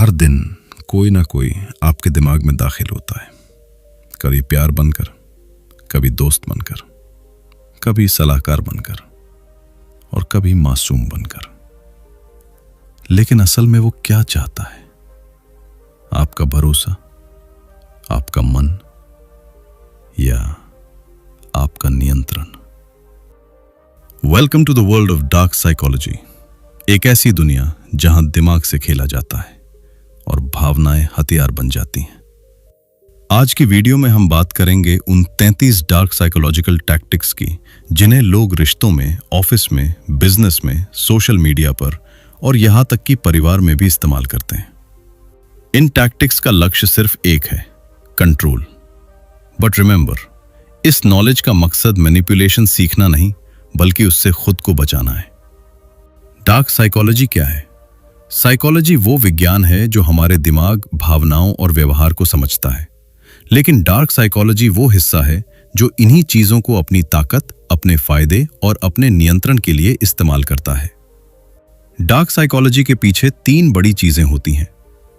हर दिन कोई ना कोई आपके दिमाग में दाखिल होता है, कभी प्यार बनकर, कभी दोस्त बनकर, कभी सलाहकार बनकर और कभी मासूम बनकर। लेकिन असल में वो क्या चाहता है? आपका भरोसा, आपका मन या आपका नियंत्रण? Welcome to the world of dark psychology, एक ऐसी दुनिया जहां दिमाग से खेला जाता है और भावनाएं हथियार बन जाती हैं। आज की वीडियो में हम बात करेंगे उन 33 डार्क साइकोलॉजिकल टैक्टिक्स की जिन्हें लोग रिश्तों में, ऑफिस में, बिजनेस में, सोशल मीडिया पर और यहां तक कि परिवार में भी इस्तेमाल करते हैं। इन टैक्टिक्स का लक्ष्य सिर्फ एक है, कंट्रोल। बट रिमेंबर, इस नॉलेज का मकसद मैनिपुलेशन सीखना नहीं, बल्कि उससे खुद को बचाना है। डार्क साइकोलॉजी क्या है? साइकोलॉजी वो विज्ञान है जो हमारे दिमाग, भावनाओं और व्यवहार को समझता है। लेकिन डार्क साइकोलॉजी वो हिस्सा है जो इन्हीं चीजों को अपनी ताकत, अपने फायदे और अपने नियंत्रण के लिए इस्तेमाल करता है। डार्क साइकोलॉजी के पीछे 3 बड़ी चीजें होती हैं: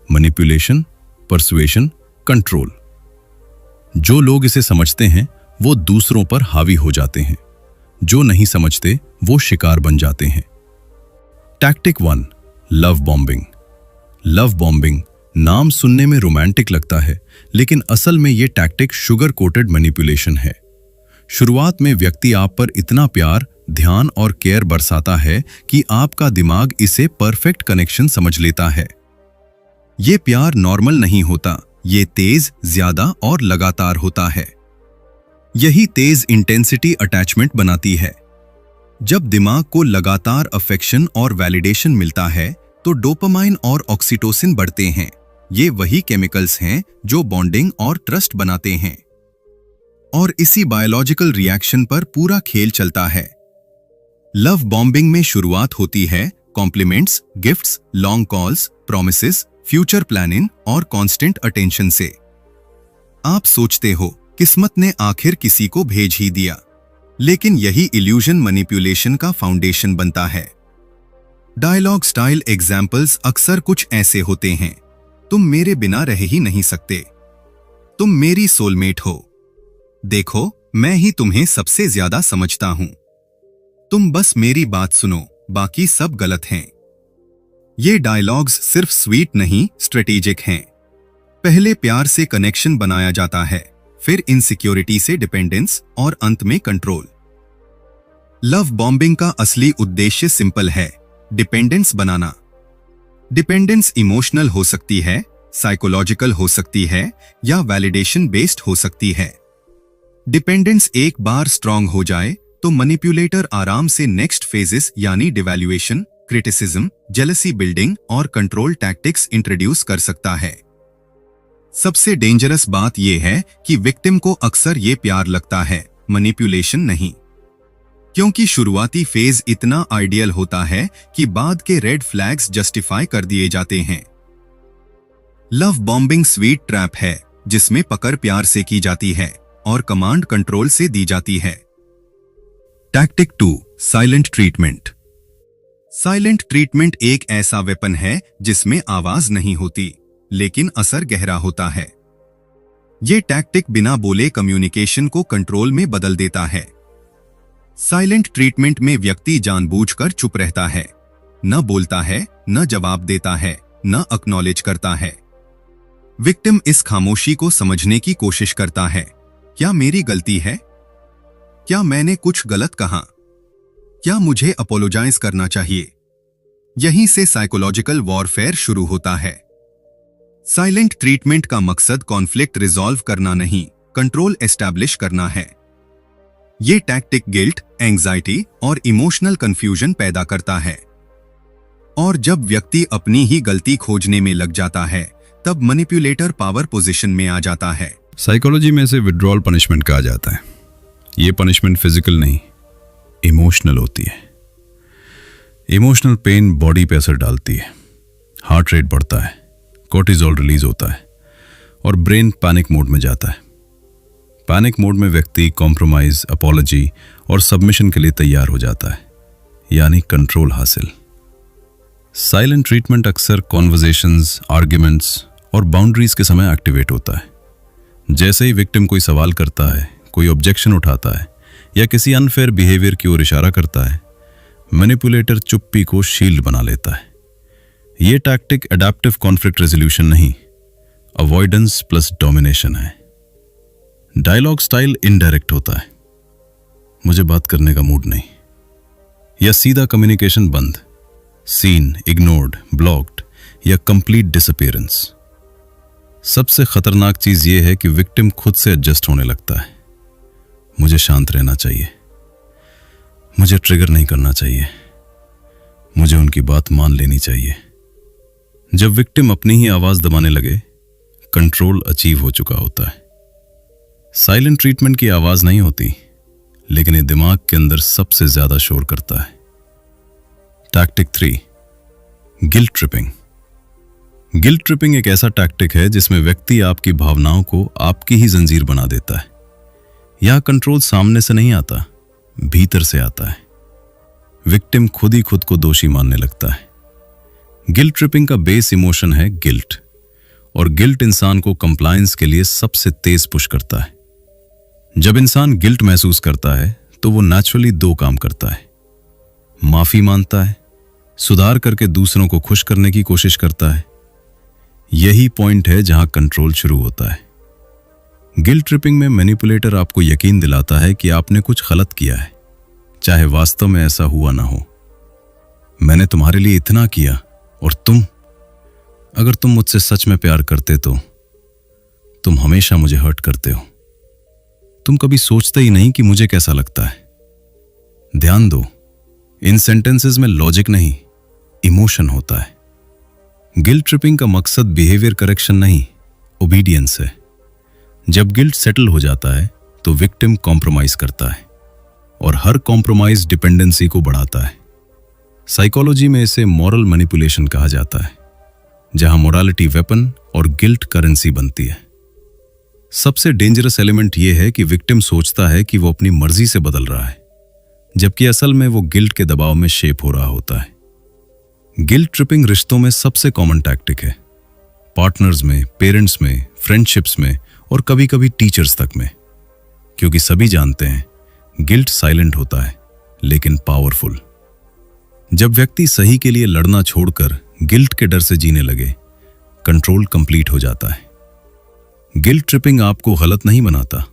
मैनिपुलेशन, परसुएशन, कंट्रोल। जो लोग इसे समझते हैं वो दूसरों पर हावी हो जाते हैं, जो नहीं समझते वो शिकार बन जाते हैं। Tactic 1, love bombing. Love bombing नाम सुनने में रोमांटिक लगता है, लेकिन असल में यह टैक्टिक शुगर कोटेड मैनिपुलेशन है। शुरुआत में व्यक्ति आप पर इतना प्यार, ध्यान और केयर बरसाता है कि आपका दिमाग इसे परफेक्ट कनेक्शन समझ लेता है। यह प्यार नॉर्मल नहीं होता, ये तेज, ज्यादा और लगातार होता है। यही तेज इंटेंसिटी अटैचमेंट बनाती है। जब दिमाग को लगातार अफेक्शन और वैलिडेशन मिलता है तो डोपामाइन और ऑक्सीटोसिन बढ़ते हैं। ये वही केमिकल्स हैं जो बॉन्डिंग और ट्रस्ट बनाते हैं। और इसी बायोलॉजिकल रिएक्शन पर पूरा खेल चलता है। लव बॉम्बिंग में शुरुआत होती है compliments, gifts, long calls, promises, future planning और कांस्टेंट अटेंशन से। आप सोचते हो किस्मत ने आखिर किसी को भेज ही दिया, लेकिन यही इल्यूजन मैनिपुलेशन का फाउंडेशन बनता है। डायलॉग स्टाइल एग्जाम्पल्स अक्सर कुछ ऐसे होते हैं: तुम मेरे बिना रह ही नहीं सकते, तुम मेरी सोलमेट हो, देखो मैं ही तुम्हें सबसे ज्यादा समझता हूं, तुम बस मेरी बात सुनो, बाकी सब गलत हैं। ये डायलॉग्स सिर्फ स्वीट नहीं, स्ट्रेटेजिक हैं। पहले प्यार से कनेक्शन बनाया जाता है, फिर इनसिक्योरिटी से डिपेंडेंस और अंत में कंट्रोल। लव बॉम्बिंग का असली उद्देश्य सिंपल है, डिपेंडेंस बनाना। डिपेंडेंस इमोशनल हो सकती है, साइकोलॉजिकल हो सकती है या वैलिडेशन बेस्ड हो सकती है। डिपेंडेंस एक बार स्ट्रांग हो जाए तो मैनिपुलेटर आराम से नेक्स्ट फेजेस यानी डिवैल्यूएशन, क्रिटिसिज्म, जेलसी बिल्डिंग और कंट्रोल टैक्टिक्स इंट्रोड्यूस कर सकता है। सबसे डेंजरस बात यह है कि विक्टिम को अक्सर ये प्यार लगता है, मैनिपुलेशन नहीं, क्योंकि शुरुआती फेज इतना आइडियल होता है कि बाद के रेड फ्लैग्स जस्टिफाई कर दिए जाते हैं। लव बॉम्बिंग स्वीट ट्रैप है जिसमें पकड़ प्यार से की जाती है और कमांड कंट्रोल से दी जाती है। Tactic 2, silent treatment. Silent treatment एक ऐसा वेपन है जिसमें आवाज नहीं होती, लेकिन असर गहरा होता है। यह टैक्टिक बिना बोले कम्युनिकेशन को कंट्रोल में बदल देता है। साइलेंट ट्रीटमेंट में व्यक्ति जानबूझकर चुप रहता है, न बोलता है, न जवाब देता है, न एक्नॉलेज करता है। विक्टिम इस खामोशी को समझने की कोशिश करता है। क्या मेरी गलती है? क्या मैंने कुछ गलत कहा? क्या मुझे अपोलोजाइज करना चाहिए? यहीं से साइकोलॉजिकल वॉरफेयर शुरू होता है। साइलेंट ट्रीटमेंट का मकसद कॉन्फ्लिक्ट रिजॉल्व करना नहीं, कंट्रोल एस्टैब्लिश करना है। यह टैक्टिक गिल्ट, एंग्जाइटी और इमोशनल कंफ्यूजन पैदा करता है। और जब व्यक्ति अपनी ही गलती खोजने में लग जाता है, तब मैनिपुलेटर पावर पोजीशन में आ जाता है। साइकोलॉजी में इसे विड्रॉल पनिशमेंट कहा जाता है। यह पनिशमेंट फिजिकल नहीं, इमोशनल होती है। इमोशनल पेन बॉडी पे असर डालती है, हार्ट रेट बढ़ता है, कोर्टिजोल रिलीज होता है और ब्रेन पैनिक मोड में जाता है। पैनिक मोड में व्यक्ति कॉम्प्रोमाइज, अपॉलॉजी और सबमिशन के लिए तैयार हो जाता है, यानी कंट्रोल हासिल। साइलेंट ट्रीटमेंट अक्सर कॉन्वर्जेशंस, आर्ग्यूमेंट्स और बाउंड्रीज के समय एक्टिवेट होता है। जैसे ही विक्टिम कोई सवाल करता है, कोई ऑब्जेक्शन उठाता है या किसी अनफेयर बिहेवियर की ओर इशारा करता है, मैनिपुलेटर चुप्पी को शील्ड बना लेता है। यह टैक्टिक अडैप्टिव कॉन्फ्लिक्ट रेजोल्यूशन नहीं, अवॉइडेंस प्लस डोमिनेशन है। डायलॉग स्टाइल इनडायरेक्ट होता है, मुझे बात करने का मूड नहीं, या सीधा कम्युनिकेशन बंद, सीन, इग्नोर्ड, ब्लॉक्ड या कंप्लीट डिसअपीयरेंस। सबसे खतरनाक चीज यह है कि विक्टिम खुद से एडजस्ट होने लगता है। मुझे शांत रहना चाहिए, मुझे ट्रिगर नहीं करना चाहिए, मुझे उनकी बात मान लेनी चाहिए। जब विक्टिम अपनी ही आवाज दबाने लगे, कंट्रोल अचीव हो चुका होता है। साइलेंट ट्रीटमेंट की आवाज नहीं होती, लेकिन ये दिमाग के अंदर सबसे ज्यादा शोर करता है। Tactic 3, guilt tripping. Guilt tripping एक ऐसा टैक्टिक है जिसमें व्यक्ति आपकी भावनाओं को आपकी ही जंजीर बना देता है। यहां कंट्रोल सामने से नहीं आता, भीतर से आता है। विक्टिम खुद ही खुद को दोषी मानने लगता है। गिल्ट ट्रिपिंग का बेस इमोशन है गिल्ट, और गिल्ट इंसान को कंप्लायंस के लिए सबसे तेज पुश करता है। जब इंसान गिल्ट महसूस करता है तो वो नेचुरली दो काम करता है, माफी मांगता है, सुधार करके दूसरों को खुश करने की कोशिश करता है। यही पॉइंट है जहां कंट्रोल शुरू होता है। गिल्ट ट्रिपिंग में मैनिपुलेटर आपको यकीन दिलाता है कि आपने कुछ गलत किया है, चाहे वास्तव में ऐसा हुआ ना हो। मैंने तुम्हारे लिए इतना किया, और अगर तुम मुझसे सच में प्यार करते तो तुम हमेशा मुझे हर्ट करते हो। तुम कभी सोचते ही नहीं कि मुझे कैसा लगता है। ध्यान दो, इन सेंटेंसेस में लॉजिक नहीं, इमोशन होता है। गिल्ट ट्रिपिंग का मकसद बिहेवियर करेक्शन नहीं, ओबीडियंस है। जब गिल्ट सेटल हो जाता है तो विक्टिम कॉम्प्रोमाइज करता है, और हर कॉम्प्रोमाइज डिपेंडेंसी को बढ़ाता है। साइकोलॉजी में इसे मॉरल मैनिपुलेशन कहा जाता है, जहां मोरालिटी वेपन और गिल्ट करेंसी बनती है। सबसे डेंजरस एलिमेंट यह है कि विक्टिम सोचता है कि वो अपनी मर्जी से बदल रहा है, जबकि असल में वो गिल्ट के दबाव में शेप हो रहा होता है। गिल्ट ट्रिपिंग रिश्तों में सबसे कॉमन टैक्टिक है, पार्टनर्स में, पेरेंट्स में, फ्रेंडशिप्स में और कभी कभी टीचर्स तक में, क्योंकि सभी जानते हैं गिल्ट साइलेंट होता है लेकिन पावरफुल। जब व्यक्ति सही के लिए लड़ना छोड़कर गिल्ट के डर से जीने लगे, कंट्रोल कंप्लीट हो जाता है। गिल्ट ट्रिपिंग आपको गलत नहीं बनाता,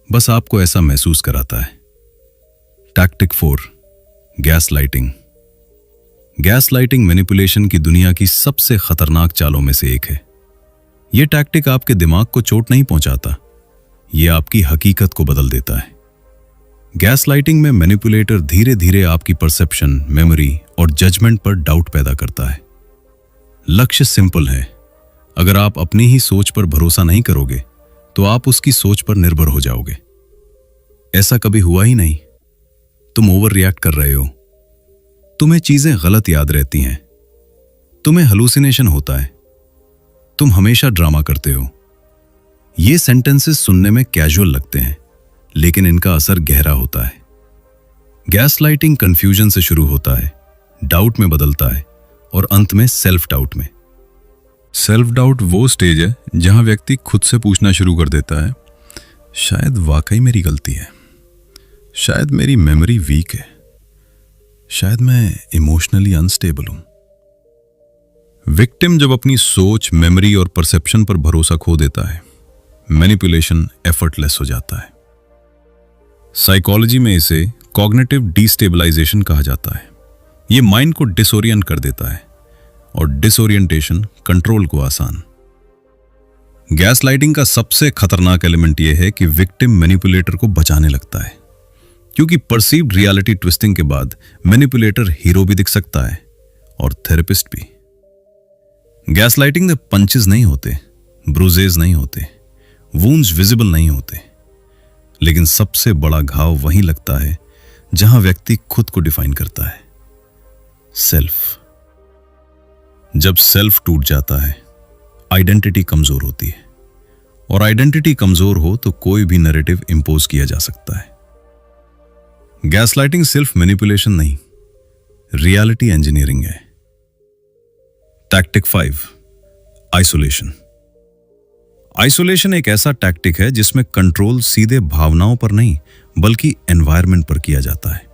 बस आपको ऐसा महसूस कराता है। Tactic 4, gas lighting. Gas lighting manipulation की दुनिया की सबसे खतरनाक चालों में से एक है। यह टैक्टिक आपके दिमाग को चोट नहीं पहुंचाता, यह आपकी हकीकत को बदल देता है। गैस लाइटिंग में मैनिपुलेटर धीरे धीरे आपकी परसेप्शन, मेमोरी और जजमेंट पर डाउट पैदा करता है। लक्ष्य सिंपल है, अगर आप अपनी ही सोच पर भरोसा नहीं करोगे तो आप उसकी सोच पर निर्भर हो जाओगे। ऐसा कभी हुआ ही नहीं, तुम ओवर रिएक्ट कर रहे हो, तुम्हें चीजें गलत याद रहती हैं, तुम्हें हेलुसिनेशन होता है, तुम हमेशा ड्रामा करते हो। ये सेंटेंसेस सुनने में कैजुअल लगते हैं, लेकिन इनका असर गहरा होता है। गैस लाइटिंग कंफ्यूजन से शुरू होता है, डाउट में बदलता है और अंत में सेल्फ डाउट में। सेल्फ डाउट वो स्टेज है जहां व्यक्ति खुद से पूछना शुरू कर देता है, शायद वाकई मेरी गलती है, शायद मेरी मेमोरी वीक है, शायद मैं इमोशनली अनस्टेबल हूं। विक्टिम जब अपनी सोच, मेमोरी और परसेप्शन पर भरोसा खो देता है, मैनिपुलेशन एफर्टलेस हो जाता है। साइकोलॉजी में इसे कॉग्निटिव डिस्टेबलाइजेशन कहा जाता है। यह माइंड को डिसोरिएंट कर देता है, और डिसोरिएंटेशन कंट्रोल को आसान। गैस लाइटिंग का सबसे खतरनाक एलिमेंट यह है कि विक्टिम मैनिपुलेटर को बचाने लगता है, क्योंकि परसीव्ड रियलिटी ट्विस्टिंग के बाद मैनिपुलेटर हीरो भी दिख सकता है और थेरेपिस्ट भी। गैस लाइटिंग में पंचेस नहीं होते, ब्रूजेस नहीं होते, वूंड्स विजिबल नहीं होते, लेकिन सबसे बड़ा घाव वहीं लगता है जहां व्यक्ति खुद को डिफाइन करता है, सेल्फ। जब सेल्फ टूट जाता है, आइडेंटिटी कमजोर होती है, और आइडेंटिटी कमजोर हो तो कोई भी नैरेटिव इंपोज किया जा सकता है। गैसलाइटिंग सिर्फ मैनिपुलेशन नहीं, रियलिटी इंजीनियरिंग है। Tactic 5, isolation. आइसोलेशन एक ऐसा टैक्टिक है जिसमें कंट्रोल सीधे भावनाओं पर नहीं बल्कि एनवायरनमेंट पर किया जाता है।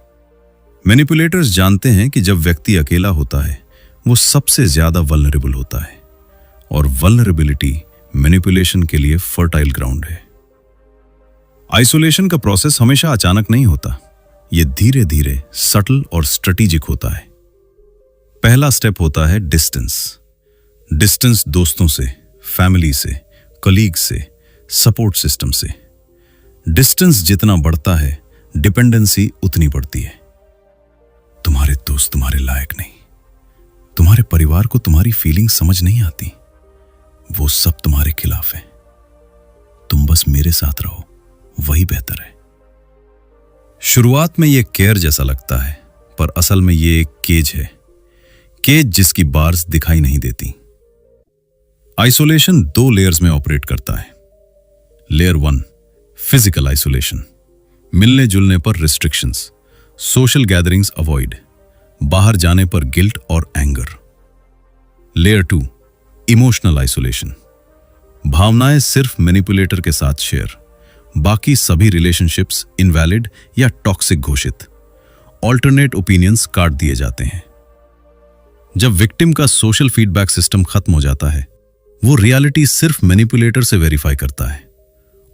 मैनिपुलेटर्स जानते हैं कि जब व्यक्ति अकेला होता है वो सबसे ज्यादा वल्नरेबल होता है, और वल्नरेबिलिटी मैनिपुलेशन के लिए फर्टाइल ग्राउंड है। आइसोलेशन का प्रोसेस हमेशा अचानक नहीं होता, ये धीरे धीरे सटल और स्ट्रेटेजिक होता है। पहला स्टेप होता है डिस्टेंस। डिस्टेंस दोस्तों से, फैमिली से, कलीग से, सपोर्ट सिस्टम से। डिस्टेंस जितना बढ़ता है डिपेंडेंसी उतनी बढ़ती है। तुम्हारे दोस्त तुम्हारे लायक नहीं, तुम्हारे परिवार को तुम्हारी फीलिंग समझ नहीं आती, वो सब तुम्हारे खिलाफ है, तुम बस मेरे साथ रहो, वही बेहतर है। शुरुआत में यह केयर जैसा लगता है, पर असल में यह एक केज है, केज जिसकी बार्स दिखाई नहीं देती। आइसोलेशन 2 लेयर्स में ऑपरेट करता है। Layer 1, physical isolation. मिलने जुलने पर रिस्ट्रिक्शंस, सोशल गैदरिंग्स अवॉइड, बाहर जाने पर गिल्ट और एंगर। Layer 2, emotional isolation. भावनाएं सिर्फ मैनिपुलेटर के साथ शेयर, बाकी सभी रिलेशनशिप्स इनवैलिड या टॉक्सिक घोषित। ऑल्टरनेट ओपिनियंस काट दिए जाते हैं। जब विक्टिम का सोशल फीडबैक सिस्टम खत्म हो जाता है, वो रियलिटी सिर्फ मैनिपुलेटर से वेरीफाई करता है,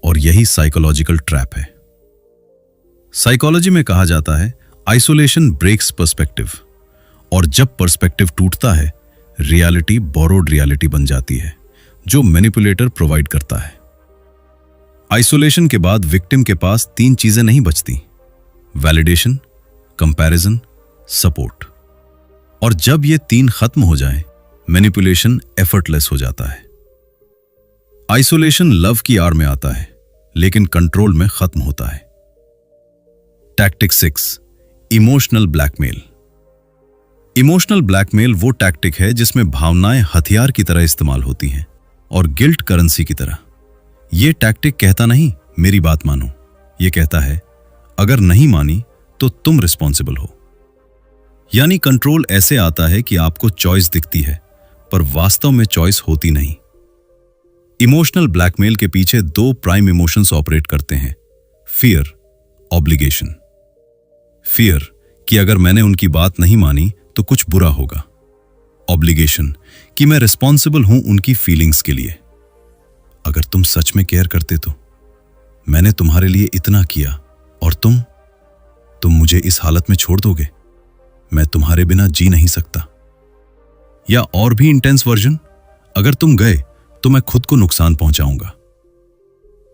और यही साइकोलॉजिकल ट्रैप है। साइकोलॉजी में कहा जाता है आइसोलेशन ब्रेक्स पर्सपेक्टिव, और जब पर्सपेक्टिव टूटता है रियलिटी बोरोड रियलिटी बन जाती है जो मैनिपुलेटर प्रोवाइड करता है। आइसोलेशन के बाद विक्टिम के पास 3 चीजें नहीं बचती: वैलिडेशन, कंपैरिजन, सपोर्ट। और जब ये 3 खत्म हो जाएं, मैनिपुलेशन एफर्टलेस हो जाता है। आइसोलेशन लव की आड़ में आता है, लेकिन कंट्रोल में खत्म होता है। Tactic 6, emotional blackmail. Emotional blackmail वो टैक्टिक है जिसमें भावनाएं हथियार की तरह इस्तेमाल होती हैं और गिल्ट करेंसी की तरह। यह टैक्टिक कहता नहीं मेरी बात मानो, यह कहता है अगर नहीं मानी तो तुम रिस्पॉन्सिबल हो। यानी कंट्रोल ऐसे आता है कि आपको चॉइस दिखती है पर वास्तव में चॉइस होती नहीं। इमोशनल ब्लैकमेल के पीछे 2 प्राइम इमोशंस ऑपरेट करते हैं: फियर, ऑब्लिगेशन। फियर कि अगर मैंने उनकी बात नहीं मानी तो कुछ बुरा होगा। ऑब्लिगेशन कि मैं रिस्पॉन्सिबल हूं उनकी फीलिंग्स के लिए। अगर तुम सच में केयर करते तो मैंने तुम्हारे लिए इतना किया, और तुम मुझे इस हालत में छोड़ दोगे, मैं तुम्हारे बिना जी नहीं सकता। या और भी इंटेंस वर्जन, अगर तुम गए तो मैं खुद को नुकसान पहुंचाऊंगा।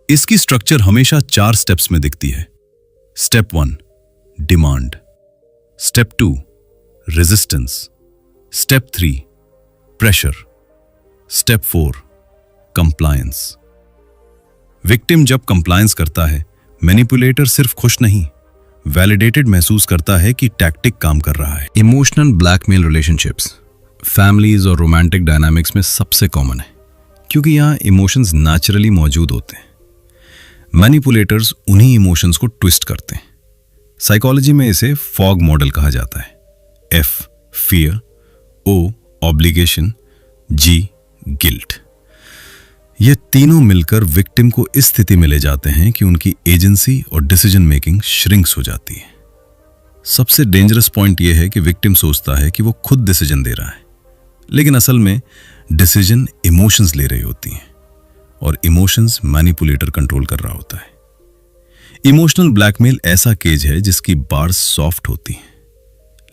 इसकी स्ट्रक्चर हमेशा 4 स्टेप्स में दिखती है। Step 1, demand. Step 2, resistance. Step 3, pressure. Step 4, compliance. Victim जब कंप्लायंस करता है, मैनिपुलेटर सिर्फ खुश नहीं, वैलिडेटेड महसूस करता है कि टैक्टिक काम कर रहा है। इमोशनल ब्लैकमेल रिलेशनशिप्स फैमिलीज और रोमांटिक डायनामिक्स में सबसे कॉमन है, क्योंकि यहां इमोशंस नेचुरली मौजूद होते हैं। मैनिपुलेटर्स उन्हीं इमोशंस को ट्विस्ट करते हैं। साइकोलॉजी में इसे फॉग मॉडल कहा जाता है। F, fear, O, obligation, G, guilt. ये तीनों मिलकर विक्टिम को इस स्थिति में ले जाते हैं कि उनकी एजेंसी और डिसीजन मेकिंग श्रिंक्स हो जाती है। सबसे डेंजरस पॉइंट यह है कि विक्टिम सोचता है कि वो खुद डिसीजन दे रहा है, लेकिन असल में डिसीजन इमोशंस ले रही होती हैं, और इमोशंस मैनिपुलेटर कंट्रोल कर रहा होता है। इमोशनल ब्लैकमेल ऐसा केज है जिसकी बार्स सॉफ्ट होती हैं,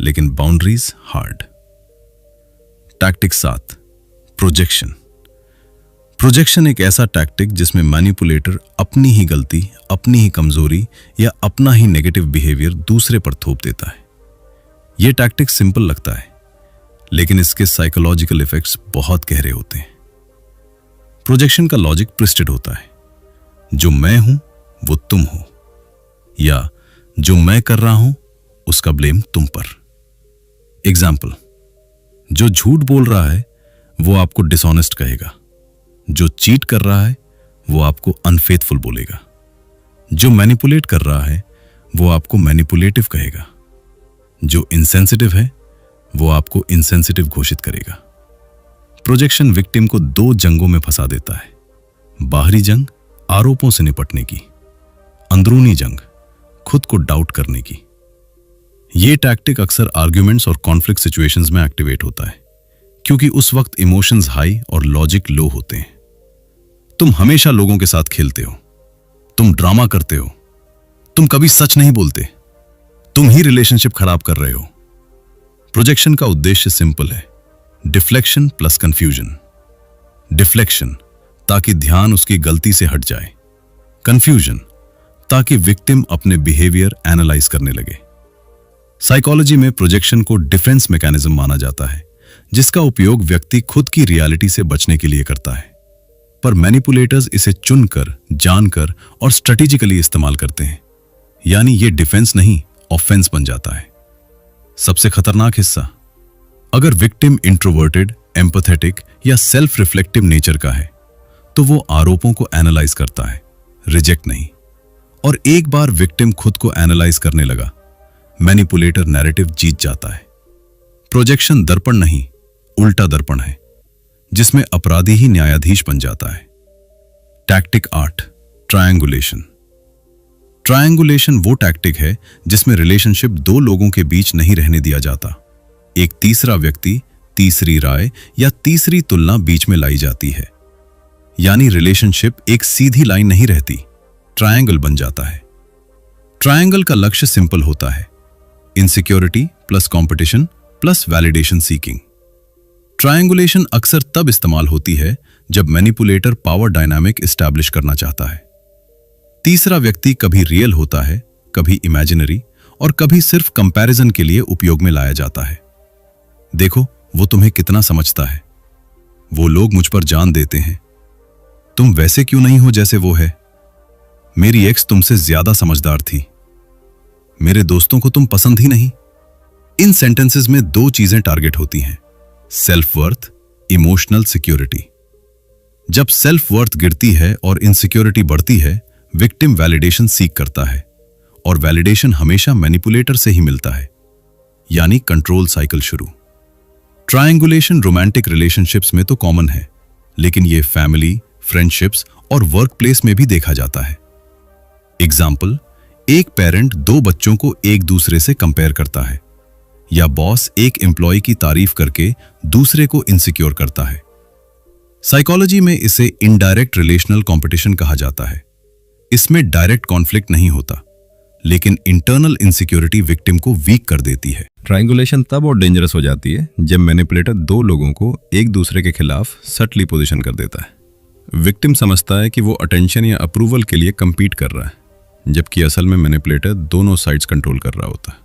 लेकिन boundaries hard. Tactic 7, projection. Projection एक ऐसा टैक्टिक जिसमें मैनिपुलेटर अपनी ही गलती, अपनी ही कमजोरी या अपना ही नेगेटिव बिहेवियर दूसरे पर थोप देता है। यह टैक्टिक सिंपल लगता है, लेकिन इसके साइकोलॉजिकल इफेक्ट्स बहुत गहरे होते हैं। प्रोजेक्शन का लॉजिक ट्विस्टेड होता है। जो मैं हूं वो तुम हो, या जो मैं कर रहा हूं उसका ब्लेम तुम पर। एग्जाम्पल, जो झूठ बोल रहा है वो आपको डिसऑनेस्ट कहेगा, जो चीट कर रहा है वो आपको अनफेथफुल बोलेगा, जो मैनिपुलेट कर रहा है वो आपको मैनिपुलेटिव कहेगा, जो इनसेंसिटिव है वो आपको इनसेंसिटिव घोषित करेगा। प्रोजेक्शन विक्टिम को दो जंगों में फंसा देता है। बाहरी जंग आरोपों से निपटने की, अंदरूनी जंग खुद को डाउट करने की। यह टैक्टिक अक्सर आर्ग्यूमेंट्स और कॉन्फ्लिक्ट सिचुएशंस में एक्टिवेट होता है, क्योंकि उस वक्त इमोशंस हाई और लॉजिक लो होते हैं। तुम हमेशा लोगों के साथ खेलते हो, तुम ड्रामा करते हो, तुम कभी सच नहीं बोलते, तुम ही रिलेशनशिप खराब कर रहे हो। प्रोजेक्शन का उद्देश्य सिंपल है, डिफ्लेक्शन प्लस कंफ्यूजन। डिफ्लेक्शन ताकि ध्यान उसकी गलती से हट जाए, कंफ्यूजन ताकि विक्टिम अपने बिहेवियर एनालाइज करने लगे। साइकोलॉजी में प्रोजेक्शन को डिफेंस मैकेनिज्म माना जाता है, जिसका उपयोग व्यक्ति खुद की रियलिटी से बचने के लिए करता है। पर मैनिपुलेटर्स इसे चुनकर, जानकर और स्ट्रेटेजिकली इस्तेमाल करते हैं, यानी ये डिफेंस नहीं ऑफेंस बन जाता है। सबसे खतरनाक हिस्सा, अगर विक्टिम इंट्रोवर्टेड, एम्पैथेटिक या सेल्फ रिफ्लेक्टिव नेचर का है, तो वो आरोपों को एनालाइज करता है, रिजेक्ट नहीं। और एक बार विक्टिम खुद को एनालाइज करने लगा, मैनिपुलेटर नैरेटिव जीत जाता है। प्रोजेक्शन दर्पण नहीं, उल्टा दर्पण है, जिसमें अपराधी ही न्यायाधीश बन जाता है। Tactic 8, triangulation. ट्रायंगुलेशन वो टैक्टिक है जिसमें रिलेशनशिप दो लोगों के बीच नहीं रहने दिया जाता। एक तीसरा व्यक्ति, तीसरी राय या तीसरी तुलना बीच में लाई जाती है, यानी रिलेशनशिप एक सीधी लाइन नहीं रहती, ट्रायंगल बन जाता है। ट्रायंगल का लक्ष्य सिंपल होता है, insecurity plus competition plus validation seeking. Triangulation अक्सर तब इस्तेमाल होती है जब मैनिपुलेटर पावर डायनामिक एस्टैब्लिश करना चाहता है। तीसरा व्यक्ति कभी रियल होता है, कभी इमेजिनरी और कभी सिर्फ कंपैरिजन के लिए उपयोग में लाया जाता है। देखो वो तुम्हें कितना समझता है, वो लोग मुझ पर जान देते हैं, तुम वैसे क्यों नहीं हो जैसे वो है, मेरी एक्स तुमसे ज्यादा समझदार थी, मेरे दोस्तों को तुम पसंद ही नहीं। इन सेंटेंसेस में दो चीजें टारगेट होती हैं, सेल्फ वर्थ, इमोशनल सिक्योरिटी। जब सेल्फ वर्थ गिरती है और इनसिक्योरिटी बढ़ती है, विक्टिम वैलिडेशन सीक करता है, और वैलिडेशन हमेशा मैनिपुलेटर से ही मिलता है, यानी कंट्रोल साइकिल शुरू। ट्रायंगुलेशन रोमांटिक रिलेशनशिप्स में तो कॉमन है, लेकिन ये फैमिली, फ्रेंडशिप्स और वर्क प्लेस में भी देखा जाता है। एग्जाम्पल, एक पेरेंट दो बच्चों को एक दूसरे से कंपेयर करता है, या बॉस एक एम्प्लॉय की तारीफ करके दूसरे को इनसिक्योर करता है। साइकोलॉजी में इसे इनडायरेक्ट रिलेशनल कंपटीशन कहा जाता है। इसमें डायरेक्ट कॉन्फ्लिक्ट नहीं होता, लेकिन इंटरनल इनसिक्योरिटी विक्टिम को वीक कर देती है। ट्रायंगुलेशन तब और डेंजरस हो जाती है जब मैनिपुलेटर दो लोगों को एक दूसरे के खिलाफ सटली पोजीशन कर देता है। विक्टिम समझता है कि वो अटेंशन या अप्रूवल के लिए compete कर रहा है, जबकि असल में मैनिपुलेटर दोनों साइड्स कंट्रोल कर रहा होता है।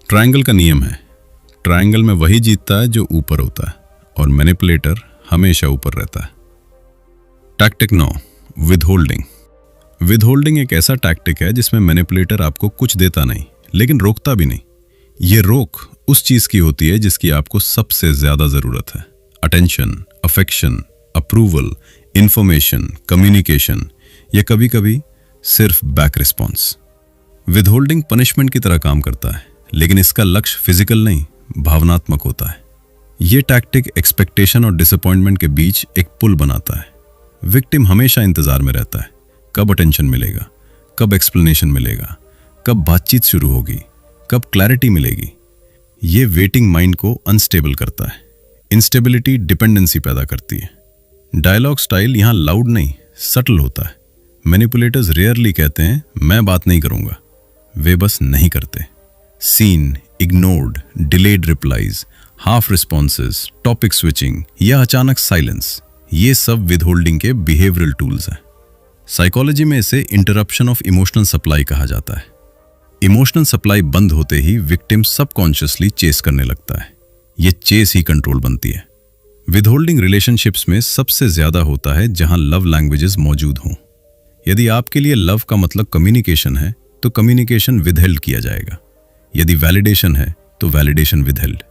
ट्रायंगल का नियम है, ट्रायंगल में वही जीतता है जो ऊपर होता है, और मैनिपुलेटर हमेशा ऊपर रहता है। Tactic 9, withholding. विदहोल्डिंग एक ऐसा टैक्टिक है जिसमें मैनिपुलेटर आपको कुछ देता नहीं, लेकिन रोकता भी नहीं। ये रोक उस चीज की होती है जिसकी आपको सबसे ज्यादा जरूरत है, attention, affection, approval, information, communication, या कभी कभी सिर्फ बैक रिस्पॉन्स। विदहोल्डिंग पनिशमेंट की तरह काम करता है, लेकिन इसका लक्ष्य फिजिकल नहीं, भावनात्मक होता है। यह टैक्टिक एक्सपेक्टेशन और डिसअपॉइंटमेंट के बीच एक पुल बनाता है। विक्टिम हमेशा इंतजार में रहता है, कब अटेंशन मिलेगा, कब एक्सप्लेनेशन मिलेगा, कब बातचीत शुरू होगी, कब क्लैरिटी मिलेगी। ये वेटिंग माइंड को अनस्टेबल करता है। इंस्टेबिलिटी डिपेंडेंसी पैदा करती है। डायलॉग स्टाइल यहाँ लाउड नहीं, सटल होता है। मैनिपुलेटर्स रेयरली कहते हैं मैं बात नहीं करूंगा, वे बस नहीं करते। Seen, ignored, delayed replies, half responses, topic switching या अचानक साइलेंस, ये सब विदहोल्डिंग के बिहेवियरल टूल्स हैं। साइकोलॉजी में इसे इंटरप्शन ऑफ इमोशनल सप्लाई कहा जाता है। इमोशनल सप्लाई बंद होते ही विक्टिम सबकॉन्शियसली चेस करने लगता है। ये चेस ही कंट्रोल बनती है। विदहोल्डिंग रिलेशनशिप्स में सबसे ज्यादा होता है जहां लव लैंग्वेजेस मौजूद हों। यदि आपके लिए लव का मतलब कम्युनिकेशन है, तो कम्युनिकेशन विदहेल्ड किया जाएगा। यदि वैलिडेशन है, तो वैलिडेशन विदहेल्ड।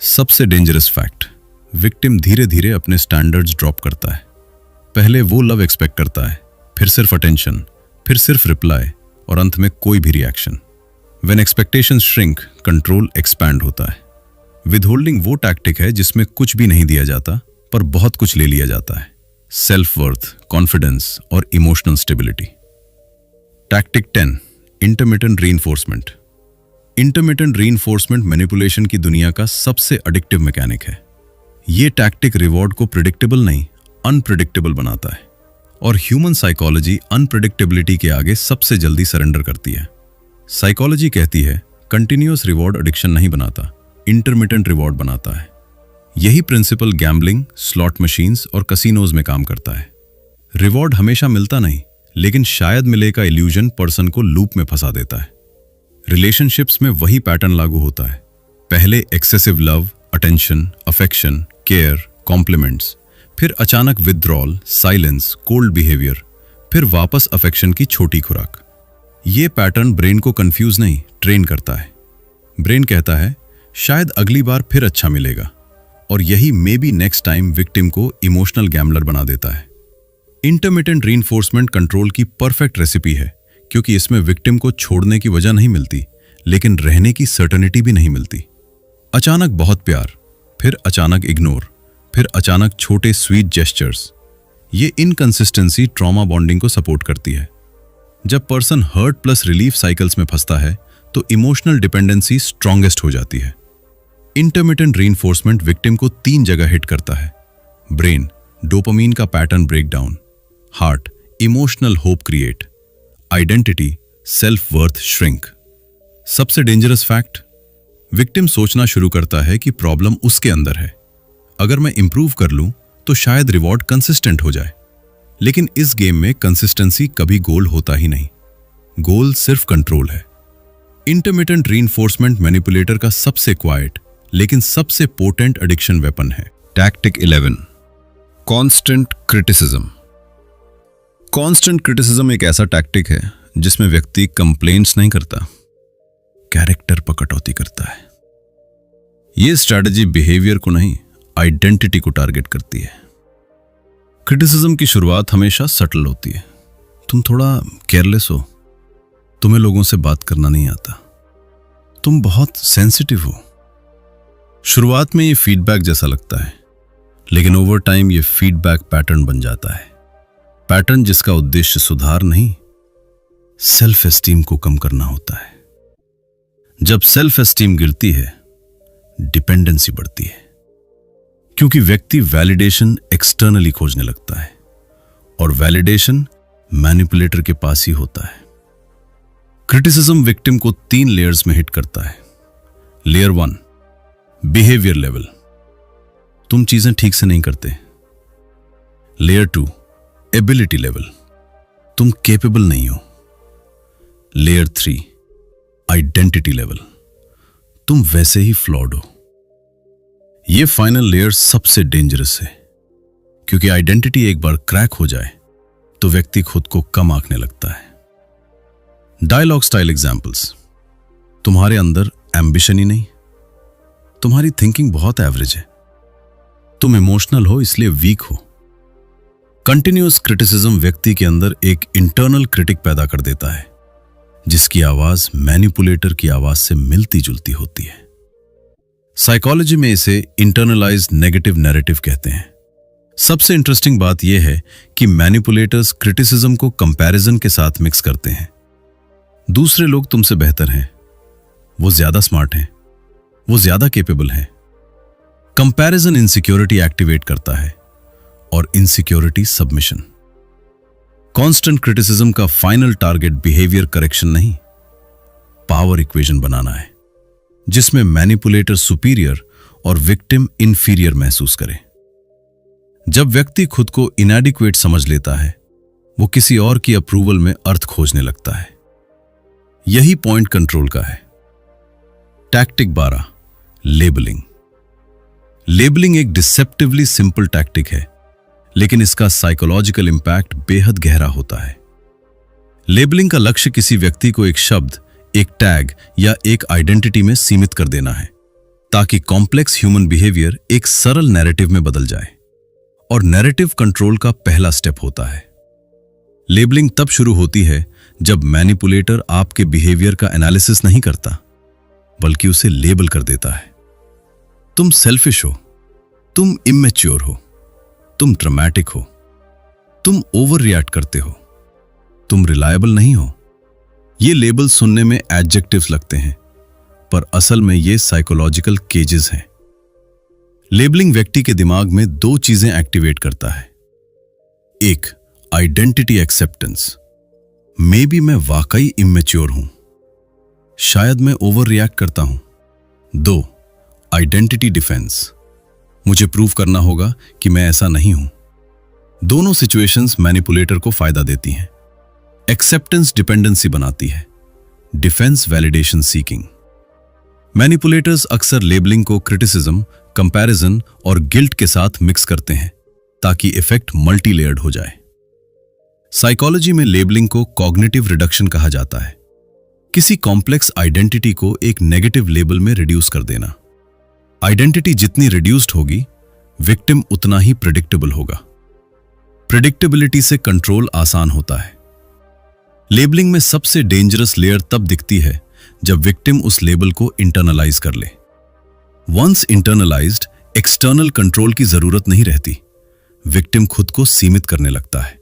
सबसे डेंजरस फैक्ट, विक्टिम धीरे धीरे अपने स्टैंडर्ड्स ड्रॉप करता है। पहले वो लव एक्सपेक्ट करता है, फिर सिर्फ अटेंशन, फिर सिर्फ रिप्लाई, और अंत में कोई भी reaction. When expectations shrink, control expand होता है। विदहोल्डिंग वो टैक्टिक है जिसमें कुछ भी नहीं दिया जाता, पर बहुत कुछ ले लिया जाता है, सेल्फ वर्थ, कॉन्फिडेंस और emotional stability. Tactic 10, intermittent reinforcement. Intermittent reinforcement manipulation की दुनिया का सबसे एडिक्टिव मैकेनिक है। ये टैक्टिक रिवॉर्ड को प्रिडिक्टेबल नहीं, अनप्रिडिक्टेबल बनाता है, और ह्यूमन साइकोलॉजी अनप्रिडिक्टेबिलिटी के आगे सबसे जल्दी सरेंडर करती है। साइकोलॉजी कहती है कंटिन्यूअस रिवॉर्ड एडिक्शन नहीं बनाता, इंटरमिटेंट रिवॉर्ड बनाता है। यही प्रिंसिपल गैम्बलिंग, स्लॉट मशीन्स और कसिनोज में काम करता है। रिवॉर्ड हमेशा मिलता नहीं, लेकिन शायद मिले का इल्यूजन पर्सन को लूप में फंसा देता है। रिलेशनशिप्स में वही पैटर्न लागू होता है। पहले excessive love, attention, affection, care, compliments, फिर अचानक विथड्रॉल, साइलेंस, कोल्ड बिहेवियर, फिर वापस अफेक्शन की छोटी खुराक। ये पैटर्न ब्रेन को कंफ्यूज नहीं, ट्रेन करता है। ब्रेन कहता है शायद अगली बार फिर अच्छा मिलेगा, और यही may be next time victim को इमोशनल गैम्बलर बना देता है। इंटरमिटेंट रीइंफोर्समेंट कंट्रोल की परफेक्ट रेसिपी है, क्योंकि इसमें विक्टिम को छोड़ने की वजह नहीं मिलती, लेकिन रहने की सर्टेनिटी भी नहीं मिलती। अचानक बहुत प्यार, फिर अचानक इग्नोर, फिर अचानक छोटे स्वीट जेस्चर्स। ये इनकंसिस्टेंसी ट्रॉमा बॉन्डिंग को सपोर्ट करती है। जब person hurt plus relief cycles में फंसता है तो इमोशनल डिपेंडेंसी स्ट्रॉन्गेस्ट हो जाती है। इंटरमिटेंट रीइंफोर्समेंट विक्टिम को 3 जगह हिट करता है। ब्रेन, डोपामीन का pattern breakdown. Heart, emotional hope create. Identity, self worth shrink. सबसे डेंजरस फैक्ट, विक्टिम सोचना शुरू करता है कि प्रॉब्लम उसके अंदर है। अगर मैं इंप्रूव कर लूं तो शायद रिवॉर्ड कंसिस्टेंट हो जाए। लेकिन इस गेम में कंसिस्टेंसी कभी गोल होता ही नहीं। गोल सिर्फ कंट्रोल है। इंटरमिटेंट रीइंफोर्समेंट मैनिपुलेटर का सबसे क्वाइट लेकिन सबसे पोटेंट एडिक्शन वेपन है। Tactic 11, constant criticism. Constant criticism एक ऐसा टैक्टिक है जिसमें व्यक्ति कंप्लेंट्स नहीं करता, कैरेक्टर पर कटौती करता है। यह स्ट्रैटेजी बिहेवियर को नहीं, आइडेंटिटी को टारगेट करती है। क्रिटिसिज्म की शुरुआत हमेशा सटल होती है। तुम थोड़ा केयरलेस हो, तुम्हें लोगों से बात करना नहीं आता, तुम बहुत सेंसिटिव हो। शुरुआत में ये फीडबैक जैसा लगता है, लेकिन ओवर टाइम ये फीडबैक पैटर्न बन जाता है। पैटर्न जिसका उद्देश्य सुधार नहीं, सेल्फ एस्टीम को कम करना होता है। जब सेल्फ एस्टीम गिरती है, डिपेंडेंसी बढ़ती है, क्योंकि व्यक्ति वैलिडेशन एक्सटर्नली खोजने लगता है, और वैलिडेशन मैनिपुलेटर के पास ही होता है। क्रिटिसिज्म विक्टिम को 3 लेयर्स में हिट करता है। लेयर 1, बिहेवियर लेवल, तुम चीजें ठीक से नहीं करते। लेयर 2, एबिलिटी लेवल, तुम कैपेबल नहीं हो। लेयर 3, आइडेंटिटी लेवल, तुम वैसे ही फ्लॉड हो। यह फाइनल लेयर सबसे डेंजरस है, क्योंकि आइडेंटिटी एक बार क्रैक हो जाए तो व्यक्ति खुद को कम आंकने लगता है। डायलॉग स्टाइल एग्जाम्पल्स, तुम्हारे अंदर एम्बिशन ही नहीं, तुम्हारी थिंकिंग बहुत एवरेज है, तुम इमोशनल हो इसलिए वीक हो। कंटिन्यूअस क्रिटिसिज्म व्यक्ति के अंदर एक इंटरनल क्रिटिक पैदा कर देता है, जिसकी आवाज मैनिपुलेटर की आवाज से मिलती जुलती होती है। साइकोलॉजी में इसे इंटरनलाइज्ड नेगेटिव नैरेटिव कहते हैं। सबसे इंटरेस्टिंग बात यह है कि मैनिपुलेटर्स क्रिटिसिज्म को कंपैरिजन के साथ मिक्स करते हैं। दूसरे लोग तुमसे बेहतर हैं, वो ज्यादा स्मार्ट हैं, वो ज्यादा कैपेबल हैं। कंपैरिजन इनसिक्योरिटी एक्टिवेट करता है, और इनसिक्योरिटी सबमिशन। कांस्टेंट क्रिटिसिज्म का फाइनल टारगेट बिहेवियर करेक्शन नहीं, पावर इक्वेशन बनाना है, जिसमें मैनिपुलेटर सुपीरियर और विक्टिम इंफीरियर महसूस करे। जब व्यक्ति खुद को इनएडिक्वेट समझ लेता है, वो किसी और की अप्रूवल में अर्थ खोजने लगता है। यही पॉइंट कंट्रोल का है। Tactic 12, labelling. लेबलिंग एक डिसेप्टिवली सिंपल टैक्टिक है, लेकिन इसका साइकोलॉजिकल इंपैक्ट बेहद गहरा होता है। लेबलिंग का लक्ष्य किसी व्यक्ति को एक शब्द, एक टैग या एक आइडेंटिटी में सीमित कर देना है, ताकि कॉम्प्लेक्स ह्यूमन बिहेवियर एक सरल नैरेटिव में बदल जाए। और नैरेटिव कंट्रोल का पहला स्टेप होता है। लेबलिंग तब शुरू होती है जब मैनिपुलेटर आपके बिहेवियर का एनालिसिस नहीं करता, बल्कि उसे लेबल कर देता है। तुम सेल्फिश हो, तुम इमेच्योर हो, तुम ड्रामेटिक हो, तुम ओवर रिएक्ट करते हो, तुम रिलायबल नहीं हो। ये लेबल सुनने में एडजेक्टिव्स लगते हैं, पर असल में ये साइकोलॉजिकल केजेस हैं। लेबलिंग व्यक्ति के दिमाग में दो चीजें एक्टिवेट करता है। एक, आइडेंटिटी एक्सेप्टेंस, मे बी मैं वाकई इमेच्योर हूं, शायद मैं ओवर रिएक्ट करता हूं। दो, आइडेंटिटी डिफेंस, मुझे प्रूव करना होगा कि मैं ऐसा नहीं हूं। दोनों सिचुएशंस मैनिपुलेटर को फायदा देती हैं। एक्सेप्टेंस डिपेंडेंसी बनाती है, डिफेंस वैलिडेशन सीकिंग। मैनिपुलेटर्स अक्सर लेबलिंग को क्रिटिसिज्म, कंपैरिजन और गिल्ट के साथ मिक्स करते हैं ताकि इफेक्ट मल्टी लेयर्ड हो जाए। साइकोलॉजी में लेबलिंग को कॉग्निटिव रिडक्शन कहा जाता है, किसी कॉम्प्लेक्स आइडेंटिटी को एक नेगेटिव लेबल में रिड्यूस कर देना। आइडेंटिटी जितनी रिड्यूस्ड होगी, विक्टिम उतना ही प्रेडिक्टेबल होगा। प्रेडिक्टेबिलिटी से कंट्रोल आसान होता है। लेबलिंग में सबसे डेंजरस लेयर तब दिखती है जब विक्टिम उस लेबल को इंटरनलाइज कर ले। वंस इंटरनलाइज्ड, एक्सटर्नल कंट्रोल की जरूरत नहीं रहती, विक्टिम खुद को सीमित करने लगता है।